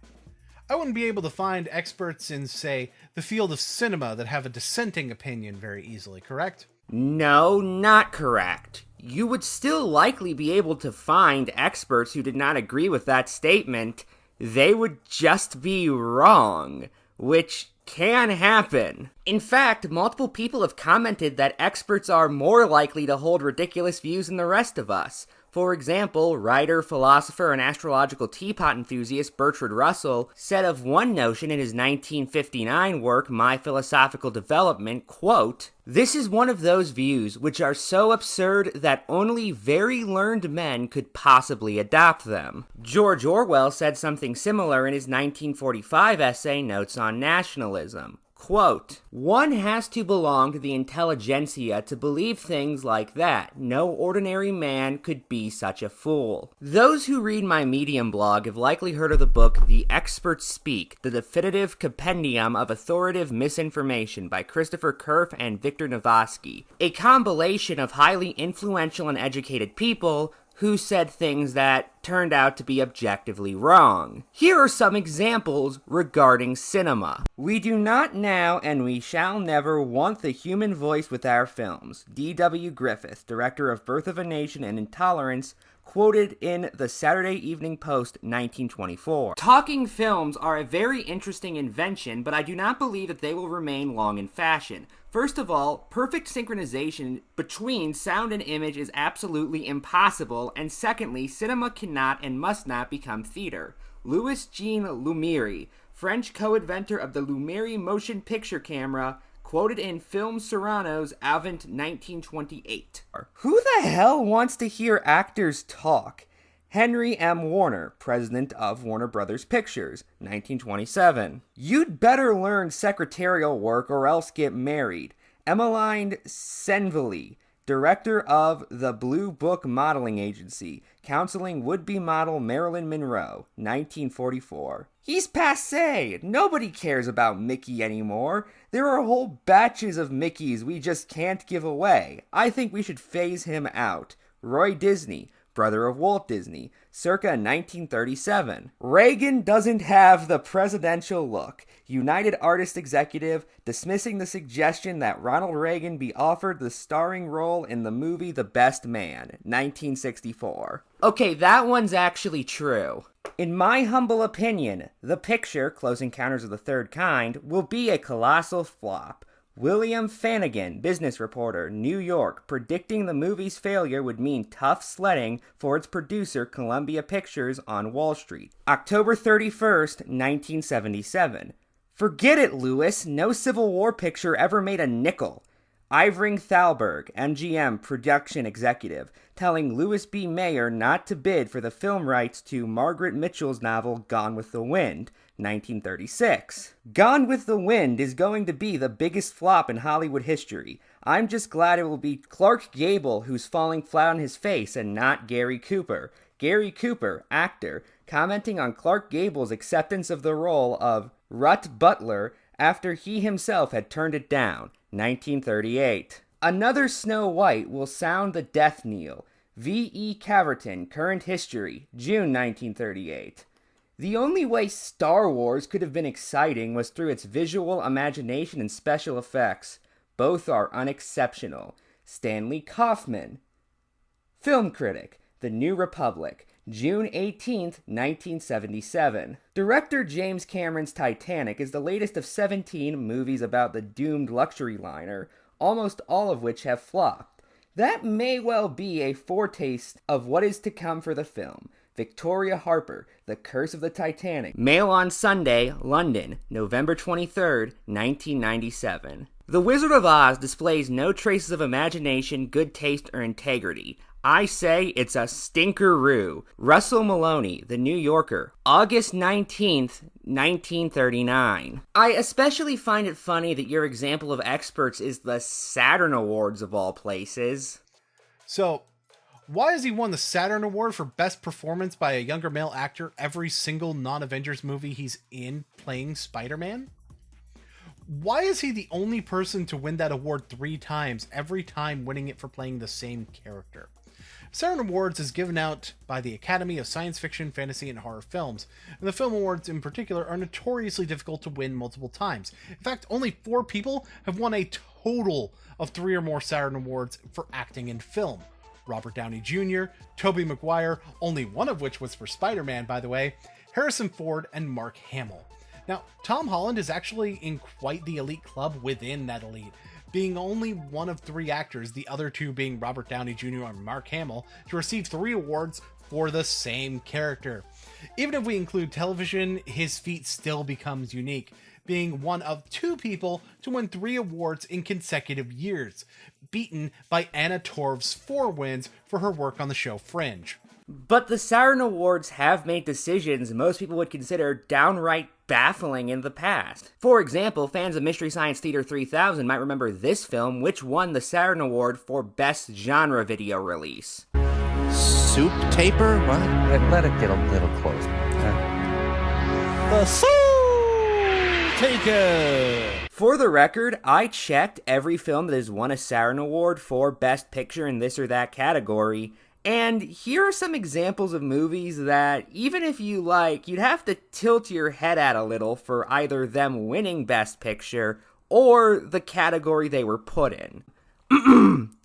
S2: I wouldn't be able to find experts in, say, the field of cinema that have a dissenting opinion very easily, correct?
S1: No, not correct. You would still likely be able to find experts who did not agree with that statement. They would just be wrong, which can happen. In fact, multiple people have commented that experts are more likely to hold ridiculous views than the rest of us. For example, writer, philosopher, and astrological teapot enthusiast Bertrand Russell said of one notion in his 1959 work, My Philosophical Development, quote, "This is one of those views which are so absurd that only very learned men could possibly adopt them." George Orwell said something similar in his 1945 essay, Notes on Nationalism. Quote, "One has to belong to the intelligentsia to believe things like that. No ordinary man could be such a fool." Those who read my Medium blog have likely heard of the book The Experts Speak, the definitive compendium of authoritative misinformation by Christopher Kerf and Victor Novoski, a compilation of highly influential and educated people who said things that turned out to be objectively wrong. Here are some examples regarding cinema. "We do not now, and we shall never, want the human voice with our films." D.W. Griffith, director of Birth of a Nation and Intolerance, quoted in the Saturday Evening Post, 1924. Talking films are a very interesting invention, but I do not believe that they will remain long in fashion. First of all, perfect synchronization between sound and image is absolutely impossible, and secondly, cinema cannot and must not become theater. Louis Jean Lumiere, French co-inventor of the Lumiere motion picture camera, quoted in Film Serrano's Avent 1928. Who the hell wants to hear actors talk? Henry M. Warner, president of Warner Brothers Pictures, 1927. You'd better learn secretarial work or else get married. Emmeline Senville, director of the Blue Book Modeling Agency, counseling would-be model Marilyn Monroe, 1944. He's passé. Nobody cares about Mickey anymore. There are whole batches of Mickeys we just can't give away. I think we should phase him out. Roy Disney, brother of Walt Disney, circa 1937. Reagan doesn't have the presidential look. United Artists executive dismissing the suggestion that Ronald Reagan be offered the starring role in the movie The Best Man, 1964. Okay, that one's actually true. In my humble opinion, the picture, Close Encounters of the Third Kind, will be a colossal flop. William Fannigan, business reporter, New York, predicting the movie's failure would mean tough sledding for its producer, Columbia Pictures, on Wall Street. October 31st, 1977. Forget it, Lewis. No Civil War picture ever made a nickel. Ivring Thalberg, MGM production executive, telling Louis B. Mayer not to bid for the film rights to Margaret Mitchell's novel Gone with the Wind, 1936. Gone with the Wind is going to be the biggest flop in Hollywood history. I'm just glad it will be Clark Gable who's falling flat on his face and not Gary Cooper. Gary Cooper, actor, commenting on Clark Gable's acceptance of the role of Rut Butler after he himself had turned it down, 1938. Another Snow White will sound the death knell. V.E. Caverton, Current History, June 1938. The only way Star Wars could have been exciting was through its visual imagination and special effects. Both are unexceptional. Stanley Kaufman. Film critic, The New Republic, June 18th, 1977. Director James Cameron's Titanic is the latest of 17 movies about the doomed luxury liner, almost all of which have flopped. That may well be a foretaste of what is to come for the film. Victoria Harper, The Curse of the Titanic. Mail on Sunday, London, November 23rd, 1997. The Wizard of Oz displays no traces of imagination, good taste, or integrity. I say it's a stinkeroo. Russell Maloney, The New Yorker, August 19th, 1939. I especially find it funny that your example of experts is the Saturn Awards of all places.
S2: So, why has he won the Saturn Award for Best Performance by a Younger Male Actor every single non-Avengers movie he's in playing Spider-Man? Why is he the only person to win that award 3 times, every time winning it for playing the same character? Saturn Awards is given out by the Academy of Science Fiction, Fantasy, and Horror Films, and the Film Awards in particular are notoriously difficult to win multiple times. In fact, only 4 people have won a total of 3 or more Saturn Awards for acting in film. Robert Downey Jr., Tobey Maguire, only one of which was for Spider-Man, by the way, Harrison Ford, and Mark Hamill. Now, Tom Holland is actually in quite the elite club within that elite, being only one of 3 actors, the other 2 being Robert Downey Jr. and Mark Hamill, to receive 3 awards for the same character. Even if we include television, his feat still becomes unique, being one of 2 people to win 3 awards in consecutive years, beaten by Anna Torv's 4 wins for her work on the show Fringe.
S1: But the Saturn Awards have made decisions most people would consider downright baffling in the past. For example, fans of Mystery Science Theater 3000 might remember this film, which won the Saturn Award for Best Genre Video Release.
S17: Soup taper? What? Let it get a little closer.
S13: The Soup Taker!
S1: For the record, I checked every film that has won a Saturn Award for Best Picture in this or that category, and here are some examples of movies that, even if you like, you'd have to tilt your head at a little for either them winning Best Picture or the category they were put in.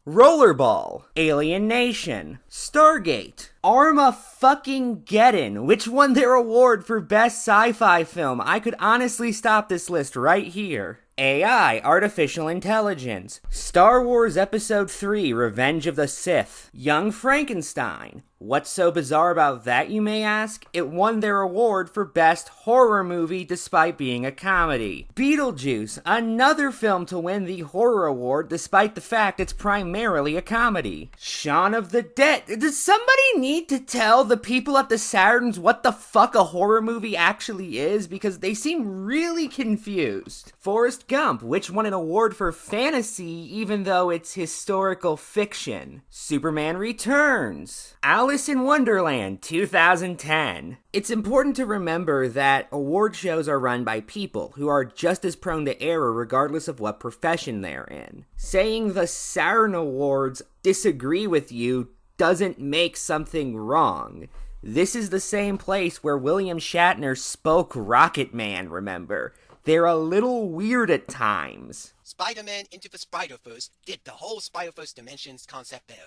S1: Rollerball, Alien Nation, Stargate, Armageddon, which won their award for Best Sci-Fi Film. I could honestly stop this list right here. AI, Artificial Intelligence, Star Wars Episode 3, Revenge of the Sith, Young Frankenstein. What's so bizarre about that, you may ask? It won their award for Best Horror Movie despite being a comedy. Beetlejuice, another film to win the Horror Award despite the fact it's primarily a comedy. Shaun of the Dead. Does somebody need to tell the people at the Saturns what the fuck a horror movie actually is? Because they seem really confused. Forrest Gump, which won an award for fantasy even though it's historical fiction. Superman Returns. Alice in Wonderland 2010. It's important to remember that award shows are run by people who are just as prone to error regardless of what profession they're in. Saying the Saturn Awards disagree with you doesn't make something wrong. This is the same place where William Shatner spoke Rocket Man, remember? They're a little weird at times.
S4: Spider-Man Into the Spider-Verse did the whole Spider-Verse Dimensions concept there.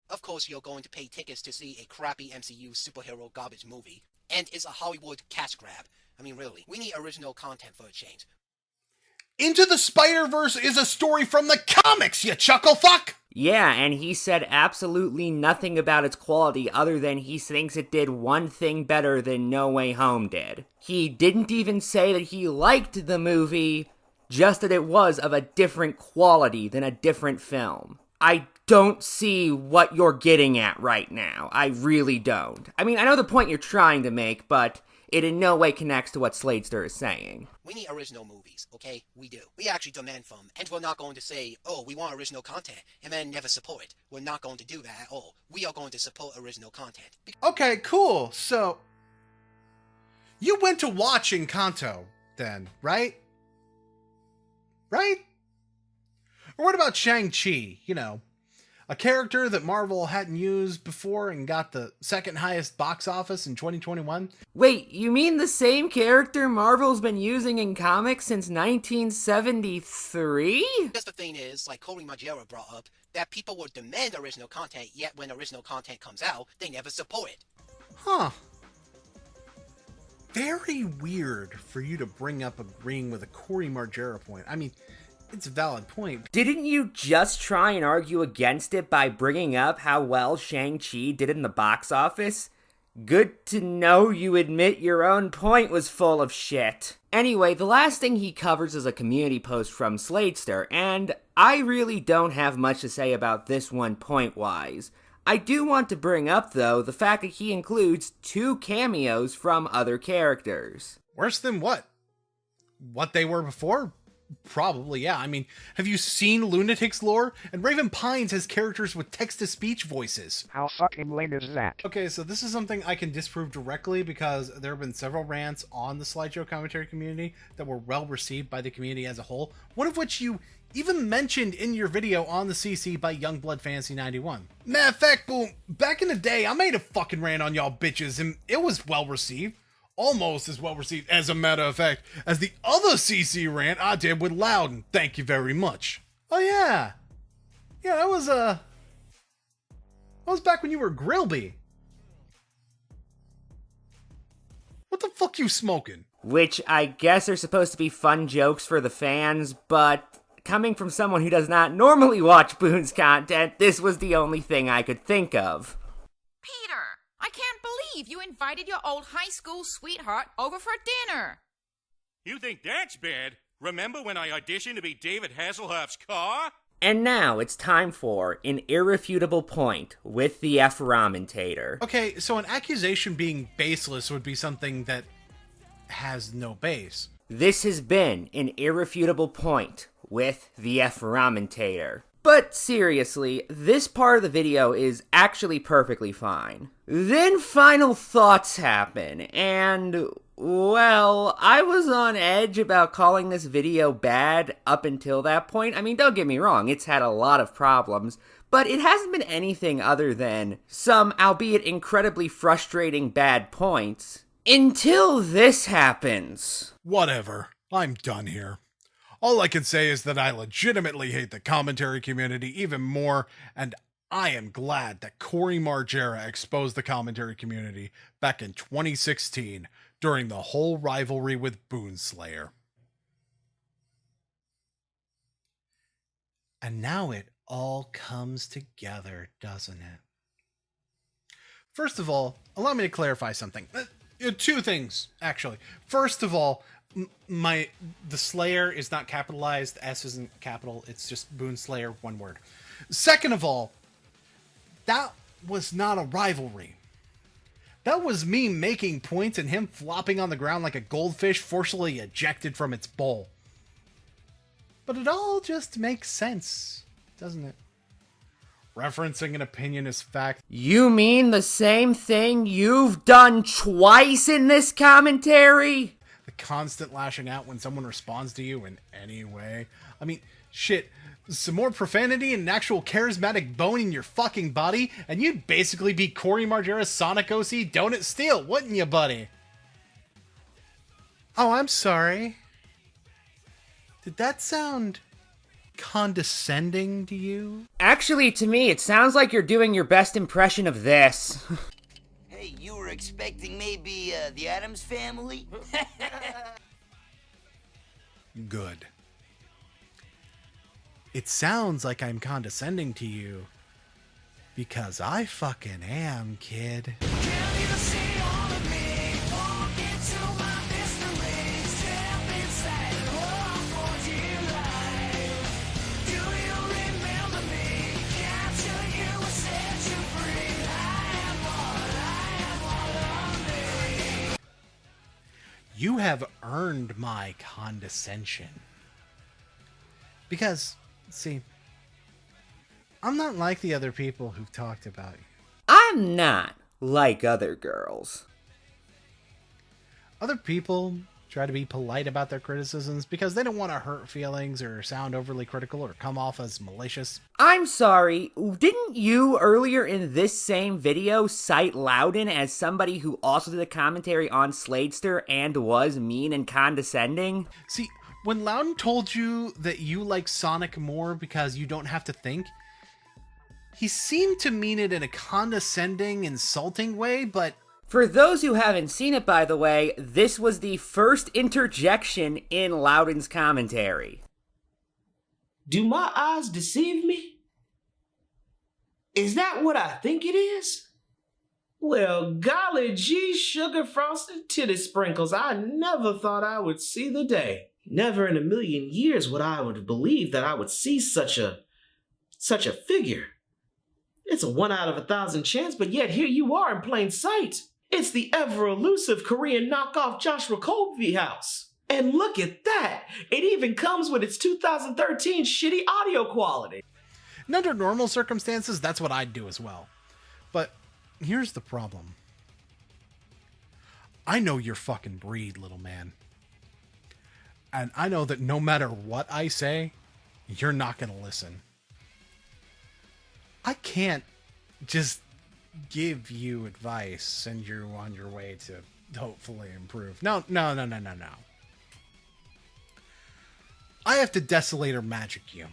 S4: Of course you're going to pay tickets to see a crappy MCU superhero garbage movie. And it's a Hollywood cash grab. I mean, really, we need original content for a change.
S2: Into the Spider-Verse is a story from the comics, you chuckle fuck!
S1: Yeah, and he said absolutely nothing about its quality other than he thinks it did one thing better than No Way Home did. He didn't even say that he liked the movie, just that it was of a different quality than a different film. I don't see what you're getting at right now. I really don't. I mean, I know the point you're trying to make, but it in no way connects to what Sladester is saying.
S4: We need original movies, okay? We do. We actually demand them, and we're not going to say, oh, we want original content, and then never support it. We're not going to do that at all. We are going to support original content.
S2: Okay, cool. So, you went to watch Encanto, then, right? Right? Or what about Shang-Chi? You know, A character that Marvel hadn't used before and got the second highest box office in 2021.
S1: Wait, you mean the same character Marvel's been using in comics since 1973?
S4: Just the thing is, like Cory Majera brought up, that people will demand original content, yet when original content comes out, they never support it.
S2: Huh. Very weird for you to bring up agreeing with a Cory Majera point. I mean, it's a valid point.
S1: Didn't you just try and argue against it by bringing up how well Shang-Chi did in the box office? Good to know you admit your own point was full of shit. Anyway, the last thing he covers is a community post from Sladester, and I really don't have much to say about this one point-wise. I do want to bring up, though, the fact that he includes 2 cameos from other characters.
S2: Worse than what? What they were before? Probably, yeah. I mean, have you seen Lunatic's lore? And Raven Pines has characters with text-to-speech voices.
S18: How fucking lame is that?
S2: Okay, so this is something I can disprove directly because there have been several rants on the slideshow commentary community that were well received by the community as a whole, one of which you even mentioned in your video on the CC by Youngblood Fantasy 91. Matter of fact, Boom, back in the day, I made a fucking rant on y'all bitches, and it was well received. Almost as well received, as a matter of fact, as the other CC rant I did with Loudon. Thank you very much. Oh yeah. Yeah, that was back when you were Grillby. What the fuck you smoking?
S1: Which I guess are supposed to be fun jokes for the fans, but coming from someone who does not normally watch Boon's content, this was the only thing I could think of.
S19: Peter, I can't believe you invited your old high school sweetheart over for dinner.
S10: You think that's bad? Remember when I auditioned to be David Hasselhoff's car?
S1: And now it's time for an irrefutable point with the F-Ramentator.
S2: Okay, so an accusation being baseless would be something that has no base.
S1: This has been an irrefutable point with the F-Ramentator. But seriously, this part of the video is actually perfectly fine. Then final thoughts happen, and, well, I was on edge about calling this video bad up until that point. I mean, don't get me wrong, it's had a lot of problems, but it hasn't been anything other than some, albeit incredibly frustrating bad points, until this happens.
S2: Whatever, I'm done here. All I can say is that I legitimately hate the commentary community even more, and I am glad that Cory Majera exposed the commentary community back in 2016 during the whole rivalry with Boonslayer. And now it all comes together, doesn't it? First of all, allow me to clarify something. 2 things, actually. First of all, the Slayer is not capitalized, the S isn't capital, it's just Boonslayer, one word. Second of all, that was not a rivalry. That was me making points and him flopping on the ground like a goldfish forcibly ejected from its bowl. But it all just makes sense, doesn't it? Referencing an opinion is fact.
S1: You mean the same thing you've done twice in this commentary?
S2: The constant lashing out when someone responds to you in any way. I mean, shit, some more profanity and an actual charismatic bone in your fucking body, and you'd basically be Cory Majera's Sonic OC Donut Steel, wouldn't you, buddy? Oh, I'm sorry. Did that sound condescending to you?
S1: Actually, to me, it sounds like you're doing your best impression of this.
S20: Hey, you were expecting maybe the Addams Family?
S2: Good. It sounds like I'm condescending to you because I fucking am, kid. You have earned my condescension. Because, see, I'm not like the other people who've talked about you.
S1: I'm not like other girls.
S2: Other people try to be polite about their criticisms because they don't want to hurt feelings or sound overly critical or come off as malicious.
S1: I'm sorry, didn't you earlier in this same video cite Loudon as somebody who also did a commentary on Sladester and was mean and condescending?
S2: See, when Loudon told you that you like Sonic more because you don't have to think, he seemed to mean it in a condescending, insulting way, but...
S1: For those who haven't seen it, by the way, this was the first interjection in Loudon's commentary.
S18: Do my eyes deceive me? Is that what I think it is? Well, golly gee, sugar frosted titty sprinkles, I never thought I would see the day. Never in a million years would I have believed that I would see such a figure. It's a 1 out of 1,000 chance, but yet here you are in plain sight. It's the ever-elusive Korean knockoff Joshua Colby House. And look at that! It even comes with its 2013 shitty audio quality.
S2: And under normal circumstances, that's what I'd do as well. But here's the problem. I know your fucking breed, little man. And I know that no matter what I say, you're not going to listen. I can't just give you advice, send you on your way to hopefully improve. No. I have to Desolator magic you.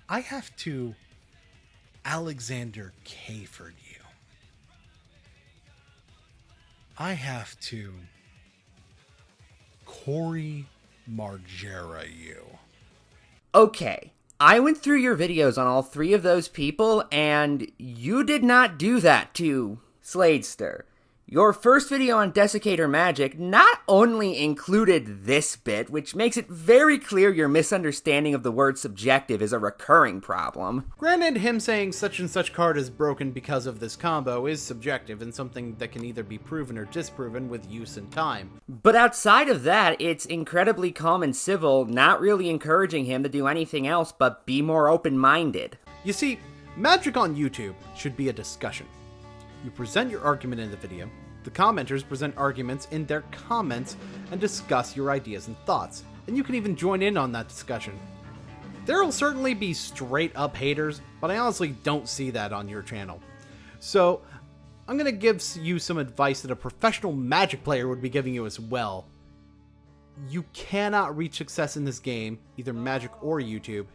S2: I have to Alexander Kayford you. I have to Corey Margera you.
S1: Okay. I went through your videos on all 3 of those people, and you did not do that to Sladester. Your first video on Desiccator Magic not only included this bit, which makes it very clear your misunderstanding of the word subjective is a recurring problem.
S2: Granted, him saying such and such card is broken because of this combo is subjective and something that can either be proven or disproven with use and time.
S1: But outside of that, it's incredibly calm and civil, not really encouraging him to do anything else but be more open-minded.
S2: You see, Magic on YouTube should be a discussion. You present your argument in the video, the commenters present arguments in their comments and discuss your ideas and thoughts, and you can even join in on that discussion. There will certainly be straight up haters, but I honestly don't see that on your channel. So, I'm going to give you some advice that a professional Magic player would be giving you as well. You cannot reach success in this game, either Magic or YouTube,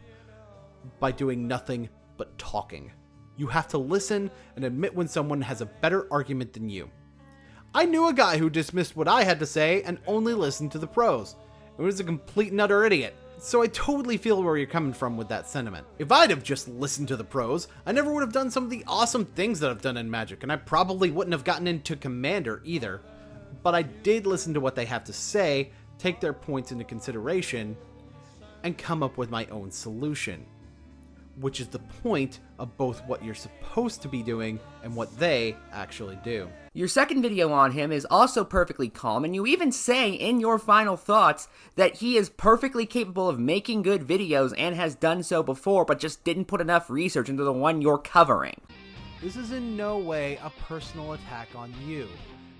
S2: by doing nothing but talking. You have to listen and admit when someone has a better argument than you. I knew a guy who dismissed what I had to say and only listened to the pros. It was a complete and utter idiot. So I totally feel where you're coming from with that sentiment. If I'd have just listened to the pros, I never would have done some of the awesome things that I've done in Magic, and I probably wouldn't have gotten into Commander either. But I did listen to what they have to say, take their points into consideration, and come up with my own solution. Which is the point of both what you're supposed to be doing and what they actually do.
S1: Your second video on him is also perfectly calm, and you even say in your final thoughts that he is perfectly capable of making good videos and has done so before, but just didn't put enough research into the one you're covering.
S2: This is in no way a personal attack on you.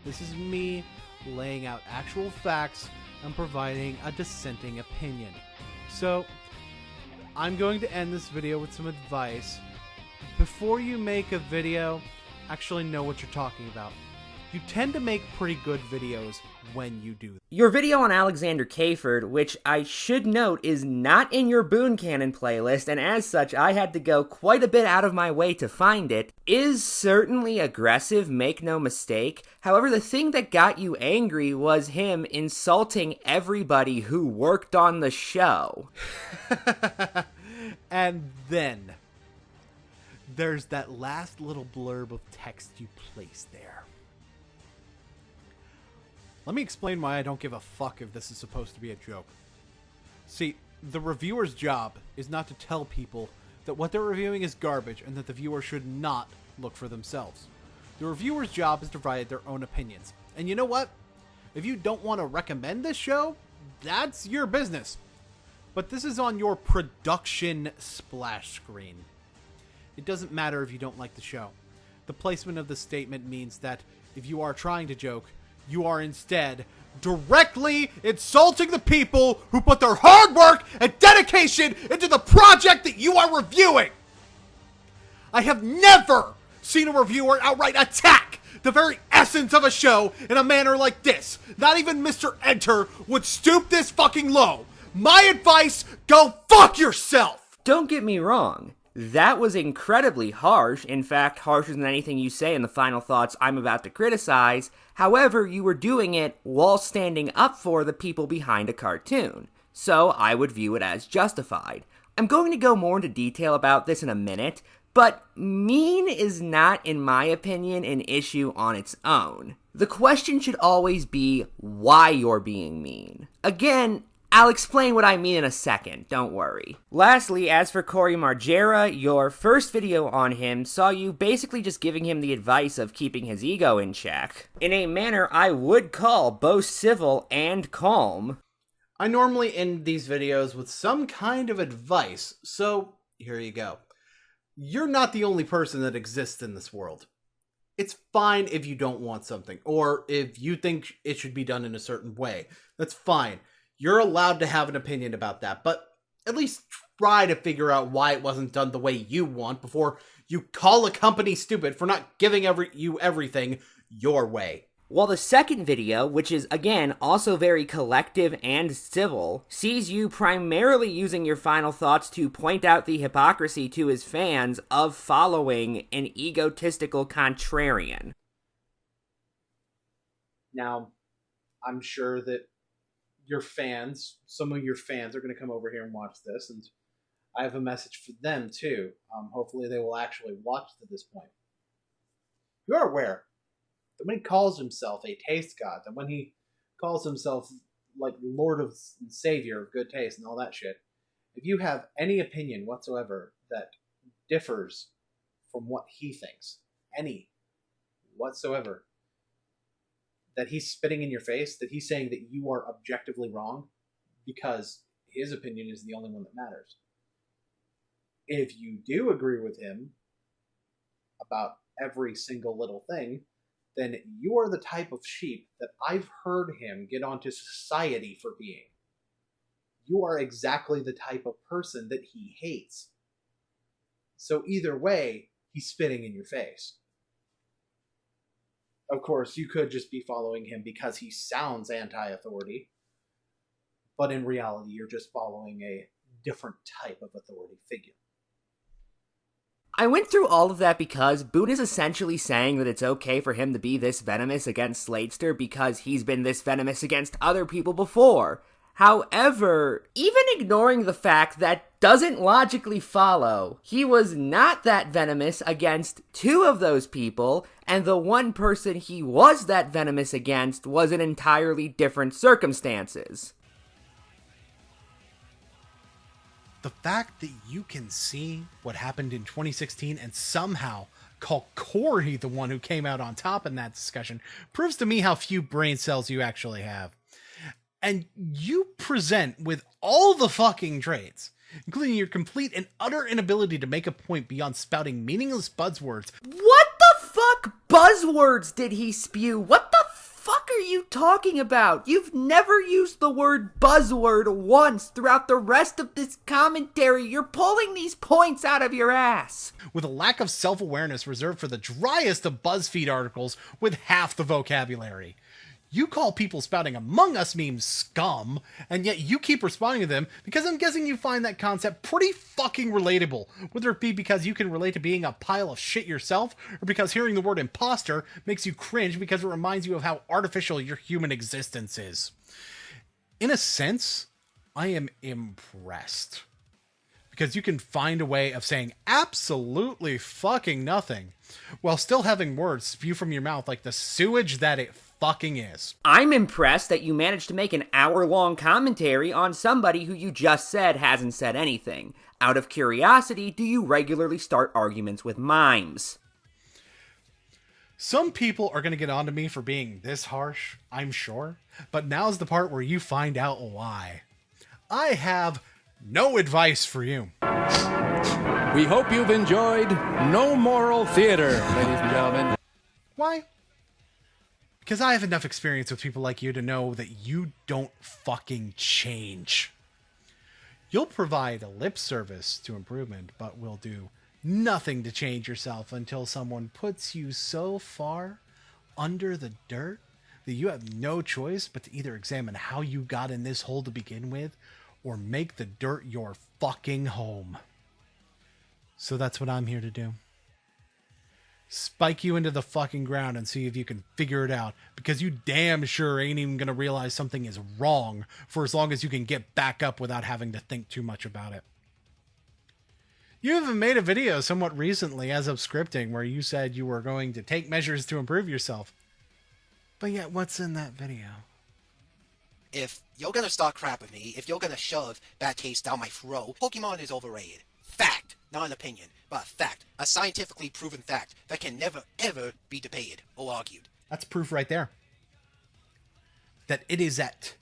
S2: This is me laying out actual facts and providing a dissenting opinion. So, I'm going to end this video with some advice. Before you make a video, actually know what you're talking about. You tend to make pretty good videos when you do.
S1: Your video on Alexander Kayford, which I should note is not in your Boon Cannon playlist, and as such I had to go quite a bit out of my way to find it, is certainly aggressive, make no mistake. However, the thing that got you angry was him insulting everybody who worked on the show.
S2: And then, there's that last little blurb of text you placed there. Let me explain why I don't give a fuck if this is supposed to be a joke. See, the reviewer's job is not to tell people that what they're reviewing is garbage and that the viewer should not look for themselves. The reviewer's job is to provide their own opinions. And you know what? If you don't want to recommend this show, that's your business. But this is on your production splash screen. It doesn't matter if you don't like the show. The placement of the statement means that if you are trying to joke, You are instead directly insulting the people who put their hard work and dedication into the project that you are reviewing. I have never seen a reviewer outright attack the very essence of a show in a manner like this. Not even Mr. Enter would stoop this fucking low. My advice, go fuck yourself!
S1: Don't get me wrong. That was incredibly harsh, in fact, harsher than anything you say in the final thoughts I'm about to criticize. However, you were doing it while standing up for the people behind a cartoon, so I would view it as justified. I'm going to go more into detail about this in a minute, but mean is not, in my opinion, an issue on its own. The question should always be why you're being mean. Again, I'll explain what I mean in a second, don't worry. Lastly, as for Corey Margera, your first video on him saw you basically just giving him the advice of keeping his ego in check, in a manner I would call both civil and calm.
S2: I normally end these videos with some kind of advice, so here you go. You're not the only person that exists in this world. It's fine if you don't want something, or if you think it should be done in a certain way. That's fine. You're allowed to have an opinion about that, but at least try to figure out why it wasn't done the way you want before you call a company stupid for not giving you everything your way.
S1: While the second video, which is again also very collective and civil, sees you primarily using your final thoughts to point out the hypocrisy to his fans of following an egotistical contrarian.
S2: Now, I'm sure that your fans, some of your fans are going to come over here and watch this, and I have a message for them too. Hopefully they will actually watch to this point. You are aware that when he calls himself a taste god, that when he calls himself like Lord of Savior of good taste and all that shit, if you have any opinion whatsoever that differs from what he thinks, any whatsoever, that he's spitting in your face, that he's saying that you are objectively wrong because his opinion is the only one that matters. If you do agree with him about every single little thing, then you are the type of sheep that I've heard him get onto society for being. You are exactly the type of person that he hates. So either way, he's spitting in your face. Of course, you could just be following him because he sounds anti-authority, but in reality, you're just following a different type of authority figure.
S1: I went through all of that because Boone is essentially saying that it's okay for him to be this venomous against Sladester because he's been this venomous against other people before. However, even ignoring the fact that doesn't logically follow, he was not that venomous against two of those people, and the one person he was that venomous against was in entirely different circumstances.
S2: The fact that you can see what happened in 2016 and somehow call Corey the one who came out on top in that discussion proves to me how few brain cells you actually have. And you present with all the fucking traits, including your complete and utter inability to make a point beyond spouting meaningless buzzwords.
S1: What the fuck buzzwords did he spew? What the fuck are you talking about? You've never used the word buzzword once throughout the rest of this commentary. You're pulling these points out of your ass.
S2: With a lack of self-awareness reserved for the driest of BuzzFeed articles with half the vocabulary. You call people spouting Among Us memes scum, and yet you keep responding to them because I'm guessing you find that concept pretty fucking relatable, whether it be because you can relate to being a pile of shit yourself, or because hearing the word imposter makes you cringe because it reminds you of how artificial your human existence is. In a sense, I am impressed. Because you can find a way of saying absolutely fucking nothing, while still having words spew from your mouth like the sewage that it fucking is.
S1: I'm impressed that you managed to make an hour-long commentary on somebody who you just said hasn't said anything. Out of curiosity, do you regularly start arguments with mimes?
S2: Some people are going to get onto me for being this harsh, I'm sure, but now's the part where you find out why. I have no advice for you.
S17: We hope you've enjoyed No Moral Theater, ladies and gentlemen.
S2: Why? Because I have enough experience with people like you to know that you don't fucking change. You'll provide a lip service to improvement, but will do nothing to change yourself until someone puts you so far under the dirt that you have no choice but to either examine how you got in this hole to begin with, or make the dirt your fucking home. So that's what I'm here to do. Spike you into the fucking ground and see if you can figure it out, because you damn sure ain't even gonna realize something is wrong for as long as you can get back up without having to think too much about it. You even made a video somewhat recently as of scripting where you said you were going to take measures to improve yourself. But yet, what's in that video?
S4: If you're gonna start crapping me, if you're gonna shove bad taste down my throat, Pokemon is overrated. Fact, not an opinion, but a fact. A scientifically proven fact that can never, ever be debated or argued.
S2: That's proof right there. That it is at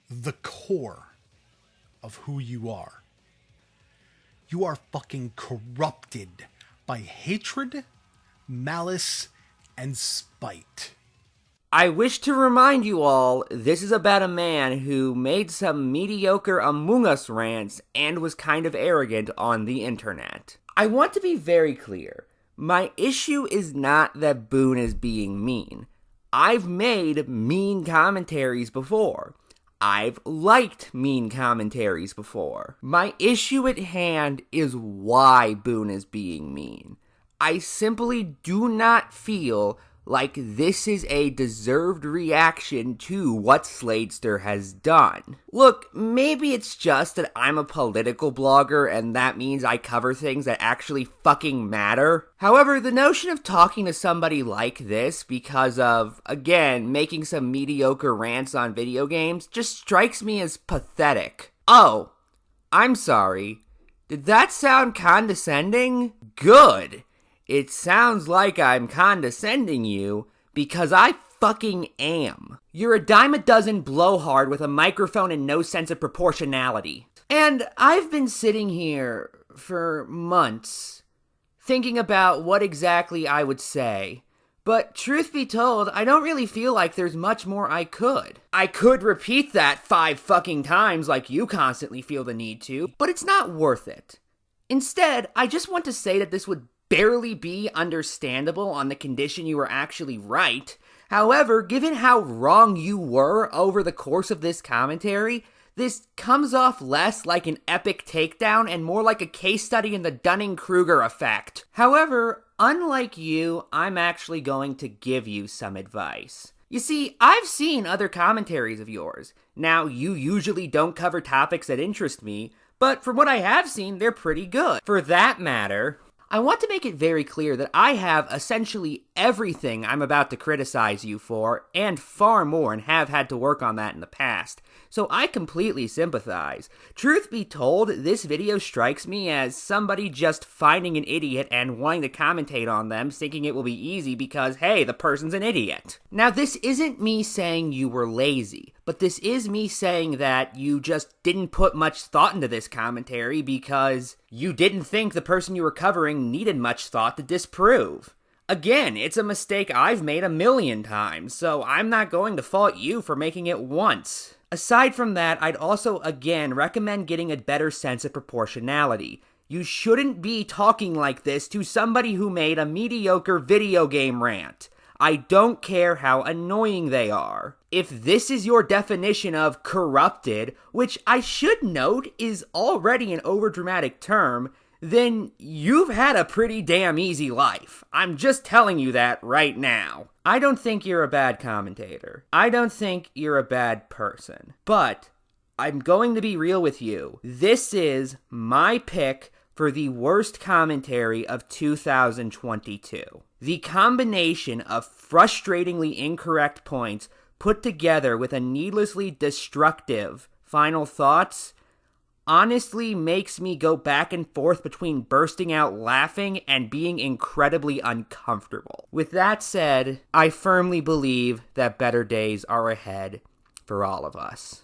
S2: the core of who you are. You are fucking corrupted by hatred, malice, and spite.
S1: I wish to remind you all, this is about a man who made some mediocre Among Us rants and was kind of arrogant on the internet. I want to be very clear. My issue is not that Boone is being mean. I've made mean commentaries before. I've liked mean commentaries before. My issue at hand is why Boone is being mean. I simply do not feel like this is a deserved reaction to what Sladester has done. Look, maybe it's just that I'm a political blogger and that means I cover things that actually fucking matter. However, the notion of talking to somebody like this because of, again, making some mediocre rants on video games just strikes me as pathetic. Oh, I'm sorry. Did that sound condescending? Good. It sounds like I'm condescending you, because I fucking am. You're a dime a dozen blowhard with a microphone and no sense of proportionality. And I've been sitting here for months, thinking about what exactly I would say. But truth be told, I don't really feel like there's much more I could. I could repeat that 5 fucking times like you constantly feel the need to, but it's not worth it. Instead, I just want to say that this would barely be understandable on the condition you were actually right. However, given how wrong you were over the course of this commentary, this comes off less like an epic takedown and more like a case study in the Dunning-Kruger effect. However, unlike you, I'm actually going to give you some advice. You see, I've seen other commentaries of yours. Now, you usually don't cover topics that interest me, but from what I have seen, they're pretty good. For that matter, I want to make it very clear that I have essentially everything I'm about to criticize you for, and far more, and have had to work on that in the past. So I completely sympathize. Truth be told, this video strikes me as somebody just finding an idiot and wanting to commentate on them, thinking it will be easy because, hey, the person's an idiot. Now, this isn't me saying you were lazy, but this is me saying that you just didn't put much thought into this commentary because you didn't think the person you were covering needed much thought to disprove. Again, it's a mistake I've made 1,000,000 times, so I'm not going to fault you for making it once. Aside from that, I'd also, again, recommend getting a better sense of proportionality. You shouldn't be talking like this to somebody who made a mediocre video game rant. I don't care how annoying they are. If this is your definition of corrupted, which I should note is already an overdramatic term, then you've had a pretty damn easy life. I'm just telling you that right now. I don't think you're a bad commentator. I don't think you're a bad person. But I'm going to be real with you. This is my pick for the worst commentary of 2022. The combination of frustratingly incorrect points put together with a needlessly destructive final thoughts honestly makes me go back and forth between bursting out laughing and being incredibly uncomfortable. With that said, I firmly believe that better days are ahead for all of us.